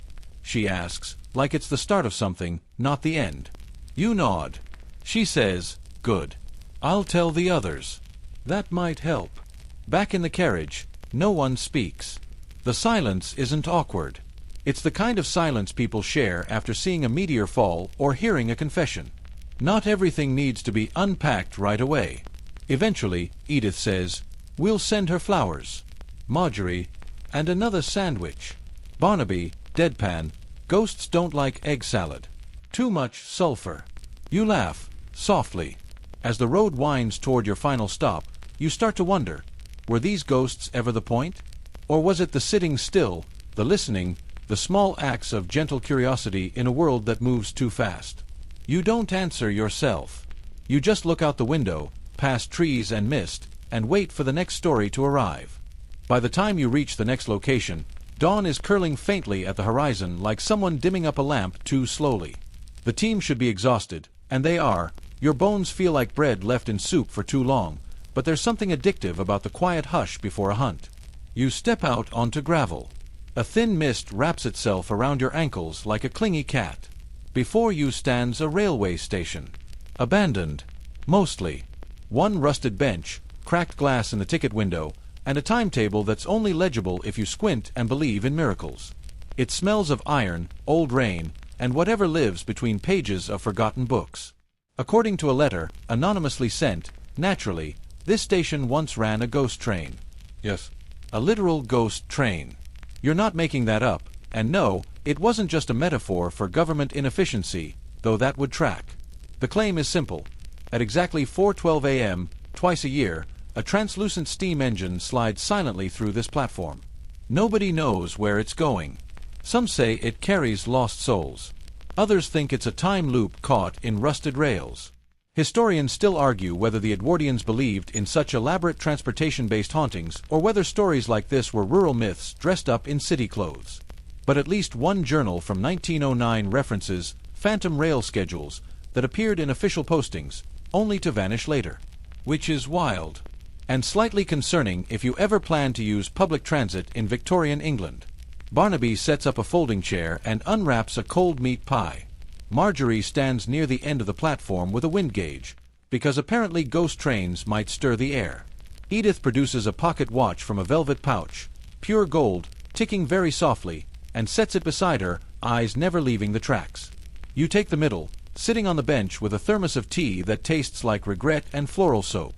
She asks, like it's the start of something, not the end. You nod. She says, good. I'll tell the others. That might help. Back in the carriage, no one speaks. The silence isn't awkward. It's the kind of silence people share after seeing a meteor fall or hearing a confession. Not everything needs to be unpacked right away. Eventually, Edith says, we'll send her flowers. Marjorie, and another sandwich. Barnaby, deadpan, ghosts don't like egg salad. Too much sulfur. You laugh, softly. As the road winds toward your final stop, you start to wonder, were these ghosts ever the point? Or was it the sitting still, the listening, the small acts of gentle curiosity in a world that moves too fast? You don't answer yourself. You just look out the window, past trees and mist, and wait for the next story to arrive. By the time you reach the next location, dawn is curling faintly at the horizon like someone dimming up a lamp too slowly. The team should be exhausted, and they are. Your bones feel like bread left in soup for too long, but there's something addictive about the quiet hush before a hunt. You step out onto gravel. A thin mist wraps itself around your ankles like a clingy cat. Before you stands a railway station. Abandoned. Mostly. One rusted bench, cracked glass in the ticket window, and a timetable that's only legible if you squint and believe in miracles. It smells of iron, old rain, and whatever lives between pages of forgotten books. According to a letter, anonymously sent, naturally, this station once ran a ghost train. Yes, a literal ghost train. You're not making that up, and no, it wasn't just a metaphor for government inefficiency, though that would track. The claim is simple. At exactly 4:12 a.m., twice a year, a translucent steam engine slides silently through this platform. Nobody knows where it's going. Some say it carries lost souls. Others think it's a time loop caught in rusted rails. Historians still argue whether the Edwardians believed in such elaborate transportation-based hauntings or whether stories like this were rural myths dressed up in city clothes. But at least one journal from 1909 references phantom rail schedules that appeared in official postings, only to vanish later. Which is wild. And slightly concerning if you ever plan to use public transit in Victorian England. Barnaby sets up a folding chair and unwraps a cold meat pie. Marjorie stands near the end of the platform with a wind gauge, because apparently ghost trains might stir the air. Edith produces a pocket watch from a velvet pouch, pure gold, ticking very softly, and sets it beside her, eyes never leaving the tracks. You take the middle, sitting on the bench with a thermos of tea that tastes like regret and floral soap.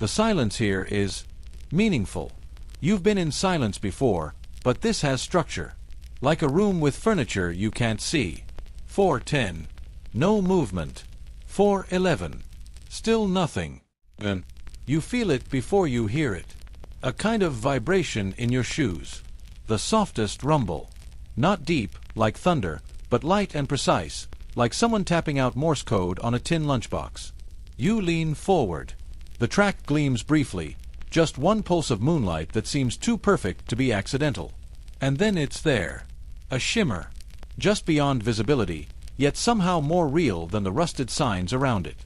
The silence here is meaningful. You've been in silence before, but this has structure. Like a room with furniture you can't see. 4:10. No movement. 4:11. Still nothing. Then you feel it before you hear it. A kind of vibration in your shoes. The softest rumble. Not deep, like thunder, but light and precise, like someone tapping out Morse code on a tin lunchbox. You lean forward. The track gleams briefly, just one pulse of moonlight that seems too perfect to be accidental. And then it's there. A shimmer. Just beyond visibility, yet somehow more real than the rusted signs around it.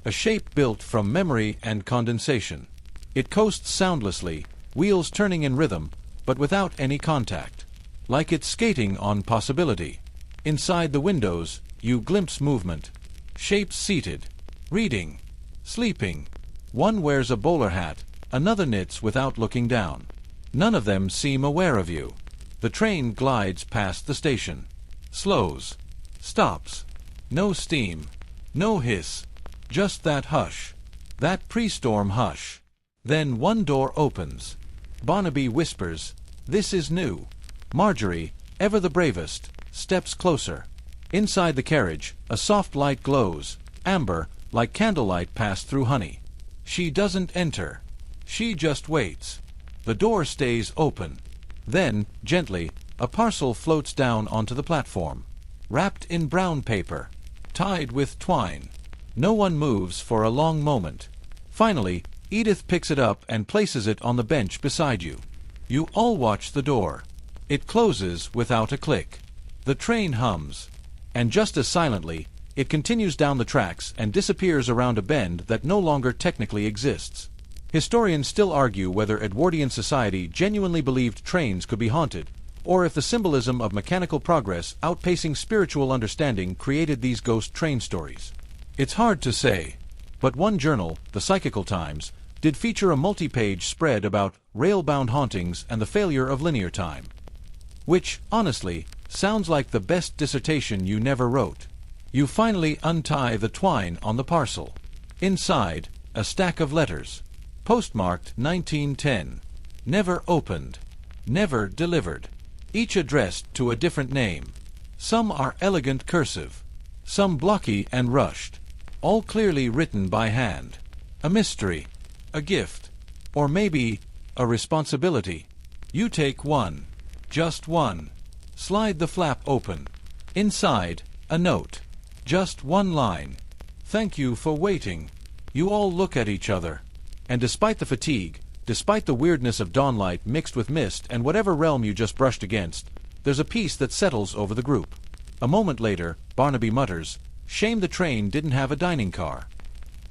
A shape built from memory and condensation. It coasts soundlessly, wheels turning in rhythm, but without any contact. Like it's skating on possibility. Inside the windows, you glimpse movement. Shapes seated. Reading. Sleeping. One wears a bowler hat, another knits without looking down. None of them seem aware of you. The train glides past the station. Slows. Stops. No steam. No hiss. Just that hush. That pre-storm hush. Then one door opens. Barnaby whispers, "This is new." Marjorie, ever the bravest, steps closer. Inside the carriage, a soft light glows, amber, like candlelight passed through honey. She doesn't enter. She just waits. The door stays open. Then, gently, a parcel floats down onto the platform. Wrapped in brown paper. Tied with twine. No one moves for a long moment. Finally, Edith picks it up and places it on the bench beside you. You all watch the door. It closes without a click. The train hums. And just as silently, it continues down the tracks and disappears around a bend that no longer technically exists. Historians still argue whether Edwardian society genuinely believed trains could be haunted, or if the symbolism of mechanical progress outpacing spiritual understanding created these ghost train stories. It's hard to say, but one journal, the Psychical Times, did feature a multi-page spread about rail-bound hauntings and the failure of linear time. Which, honestly, sounds like the best dissertation you never wrote. You finally untie the twine on the parcel. Inside, a stack of letters. Postmarked 1910. Never opened. Never delivered. Each addressed to a different name. Some are elegant cursive. Some blocky and rushed. All clearly written by hand. A mystery. A gift. Or maybe a responsibility. You take one. Just one. Slide the flap open. Inside, a note. Just one line. "Thank you for waiting." You all look at each other. And despite the fatigue, despite the weirdness of dawnlight mixed with mist and whatever realm you just brushed against, there's a peace that settles over the group. A moment later, Barnaby mutters, "Shame the train didn't have a dining car."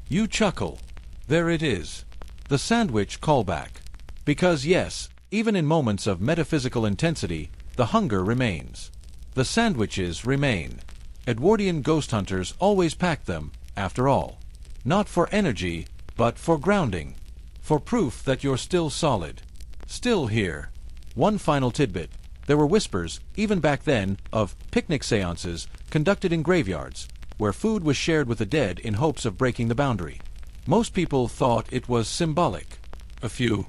You chuckle. There it is. The sandwich callback. Because yes, even in moments of metaphysical intensity, the hunger remains. The sandwiches remain. Edwardian ghost hunters always packed them, after all. Not for energy, but for grounding. For proof that you're still solid. Still here. One final tidbit. There were whispers, even back then, of picnic seances conducted in graveyards, where food was shared with the dead in hopes of breaking the boundary. Most people thought it was symbolic. A few.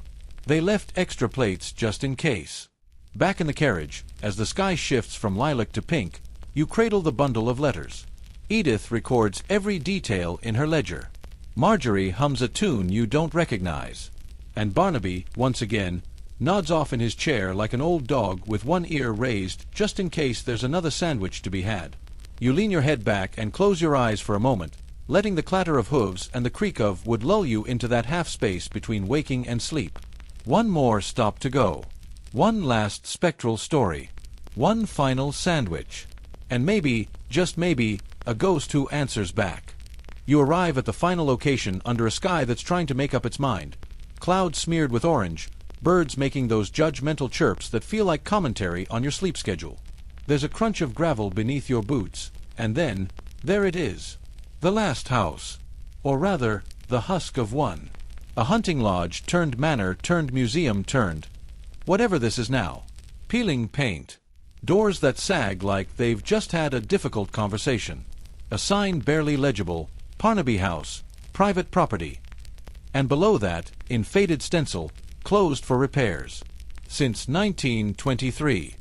They left extra plates just in case. Back in the carriage, as the sky shifts from lilac to pink, you cradle the bundle of letters. Edith records every detail in her ledger. Marjorie hums a tune you don't recognize. And Barnaby, once again, nods off in his chair like an old dog with one ear raised just in case there's another sandwich to be had. You lean your head back and close your eyes for a moment, letting the clatter of hooves and the creak of wood lull you into that half-space between waking and sleep. One more stop to go. One last spectral story. One final sandwich. And maybe, just maybe, a ghost who answers back. You arrive at the final location under a sky that's trying to make up its mind. Clouds smeared with orange, birds making those judgmental chirps that feel like commentary on your sleep schedule. There's a crunch of gravel beneath your boots, and then, there it is. The last house. Or rather, the husk of one. A hunting lodge turned manor turned museum turned whatever this is now. Peeling paint. Doors that sag like they've just had a difficult conversation. A sign barely legible, Parnaby House, private property. And below that, in faded stencil, closed for repairs. Since 1923.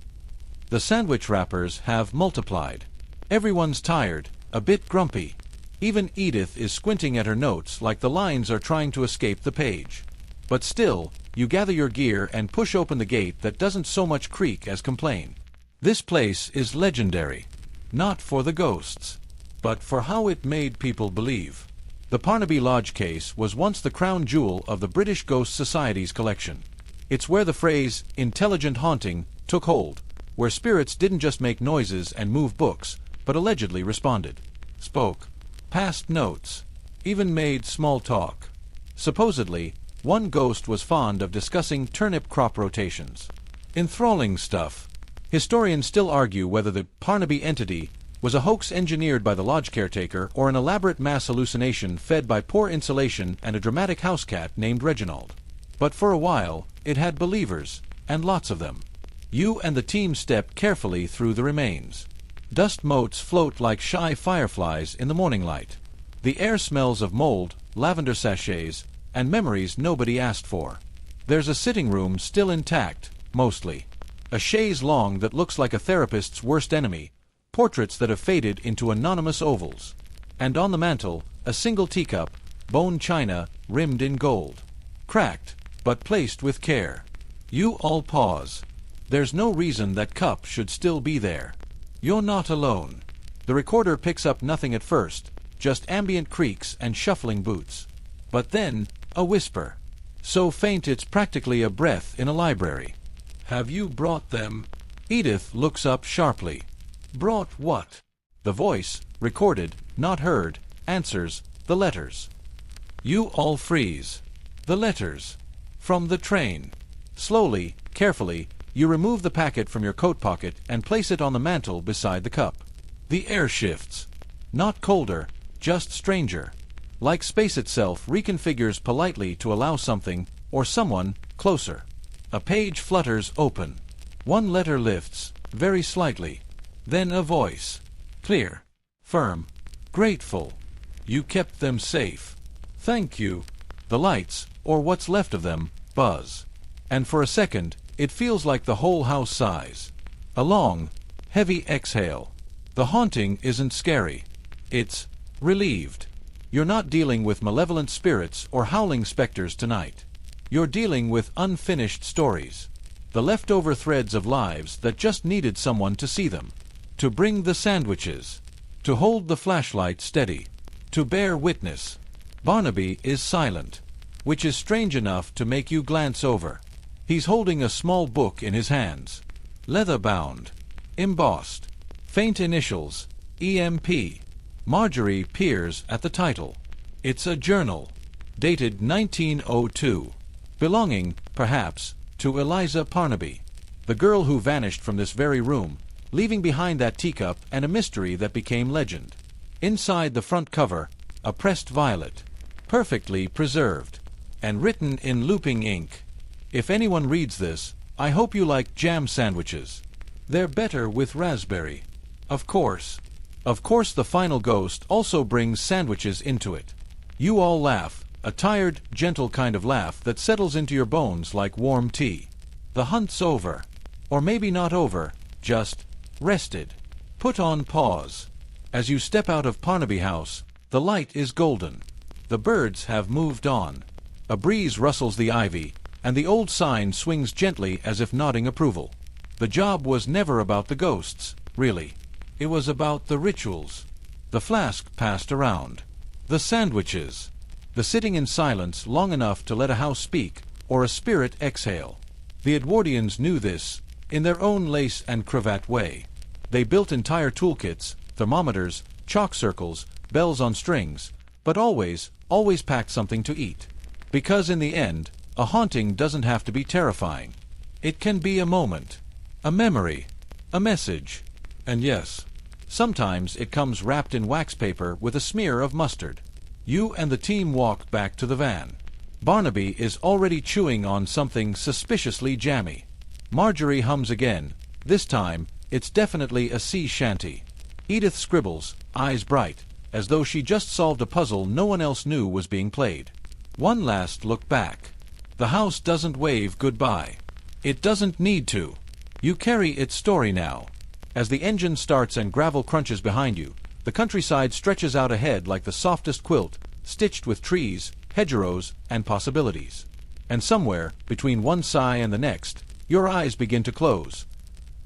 The sandwich wrappers have multiplied. Everyone's tired, a bit grumpy. Even Edith is squinting at her notes like the lines are trying to escape the page. But still, you gather your gear and push open the gate that doesn't so much creak as complain. This place is legendary. Not for the ghosts, but for how it made people believe. The Parnaby Lodge case was once the crown jewel of the British Ghost Society's collection. It's where the phrase, intelligent haunting, took hold, where spirits didn't just make noises and move books, but allegedly responded, spoke, passed notes, even made small talk. Supposedly, one ghost was fond of discussing turnip crop rotations. Enthralling stuff. Historians still argue whether the Parnaby entity was a hoax engineered by the lodge caretaker or an elaborate mass hallucination fed by poor insulation and a dramatic house cat named Reginald. But for a while, it had believers, and lots of them. You and the team step carefully through the remains. Dust motes float like shy fireflies in the morning light. The air smells of mold, lavender sachets, and memories nobody asked for. There's a sitting room still intact, mostly. A chaise longue that looks like a therapist's worst enemy, portraits that have faded into anonymous ovals. And on the mantel, a single teacup, bone china, rimmed in gold. Cracked, but placed with care. You all pause. There's no reason that cup should still be there. You're not alone. The recorder picks up nothing at first, just ambient creaks and shuffling boots. But then, a whisper. So faint it's practically a breath in a library. Have you brought them? Edith looks up sharply. Brought what? The voice, recorded, not heard, answers, the letters. You all freeze. The letters. From the train. Slowly, carefully, you remove the packet from your coat pocket and place it on the mantel beside the cup. The air shifts. Not colder, just stranger. Like space itself reconfigures politely to allow something, or someone, closer. A page flutters open. One letter lifts, very slightly. Then a voice. Clear. Firm. Grateful. You kept them safe. Thank you. The lights, or what's left of them, buzz. And for a second, it feels like the whole house sighs. A long, heavy exhale. The haunting isn't scary. It's relieved. You're not dealing with malevolent spirits or howling specters tonight. You're dealing with unfinished stories. The leftover threads of lives that just needed someone to see them. To bring the sandwiches. To hold the flashlight steady. To bear witness. Barnaby is silent, which is strange enough to make you glance over. He's holding a small book in his hands. Leather-bound. Embossed. Faint initials. EMP. Marjorie peers at the title. It's a journal. Dated 1902. Belonging, perhaps, to Eliza Parnaby, the girl who vanished from this very room, leaving behind that teacup and a mystery that became legend. Inside the front cover, a pressed violet. Perfectly preserved. And written in looping ink. If anyone reads this, I hope you like jam sandwiches. They're better with raspberry. Of course. Of course the final ghost also brings sandwiches into it. You all laugh, a tired, gentle kind of laugh that settles into your bones like warm tea. The hunt's over. Or maybe not over, just rested. Put on pause. As you step out of Parnaby House, the light is golden. The birds have moved on. A breeze rustles the ivy, and the old sign swings gently as if nodding approval. The job was never about the ghosts, really. It was about the rituals. The flask passed around. The sandwiches. The sitting in silence long enough to let a house speak, or a spirit exhale. The Edwardians knew this, in their own lace and cravat way. They built entire toolkits, thermometers, chalk circles, bells on strings, But always, always pack something to eat. Because in the end, a haunting doesn't have to be terrifying. It can be a moment, a memory, a message. And yes, sometimes it comes wrapped in wax paper with a smear of mustard. You and the team walk back to the van. Barnaby is already chewing on something suspiciously jammy. Marjorie hums again. This time, it's definitely a sea shanty. Edith scribbles, eyes bright, as though she just solved a puzzle no one else knew was being played. One last look back. The house doesn't wave goodbye. It doesn't need to. You carry its story now. As the engine starts and gravel crunches behind you, the countryside stretches out ahead like the softest quilt, stitched with trees, hedgerows, and possibilities. And somewhere, between one sigh and the next, your eyes begin to close.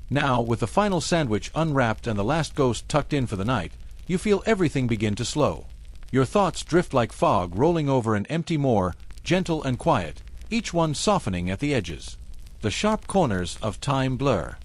Now, with the final sandwich unwrapped and the last ghost tucked in for the night, you feel everything begin to slow. Your thoughts drift like fog rolling over an empty moor, gentle and quiet, each one softening at the edges. The sharp corners of time blur.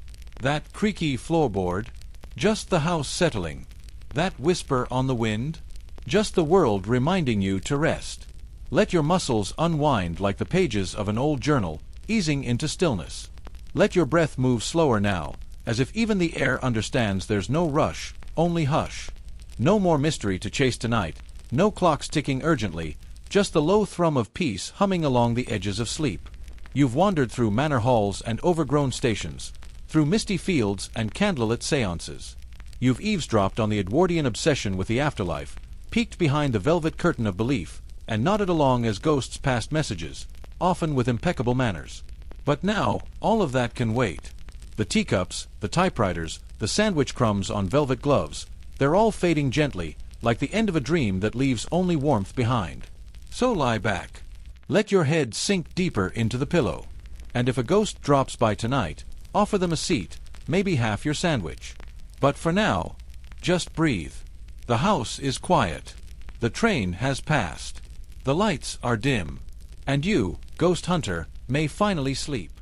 That creaky floorboard, just the house settling. That whisper on the wind, just the world reminding you to rest. Let your muscles unwind like the pages of an old journal, easing into stillness. Let your breath move slower now, as if even the air understands there's no rush, only hush. No more mystery to chase tonight, no clocks ticking urgently, just the low thrum of peace humming along the edges of sleep. You've wandered through manor halls and overgrown stations, through misty fields and candlelit seances. You've eavesdropped on the Edwardian obsession with the afterlife, peeked behind the velvet curtain of belief, and nodded along as ghosts passed messages, often with impeccable manners. But now, all of that can wait. The teacups, the typewriters, the sandwich crumbs on velvet gloves, they're all fading gently, like the end of a dream that leaves only warmth behind. So lie back. Let your head sink deeper into the pillow. And if a ghost drops by tonight, offer them a seat, maybe half your sandwich. But for now, just breathe. The house is quiet. The train has passed. The lights are dim. And you, ghost hunter, may finally sleep.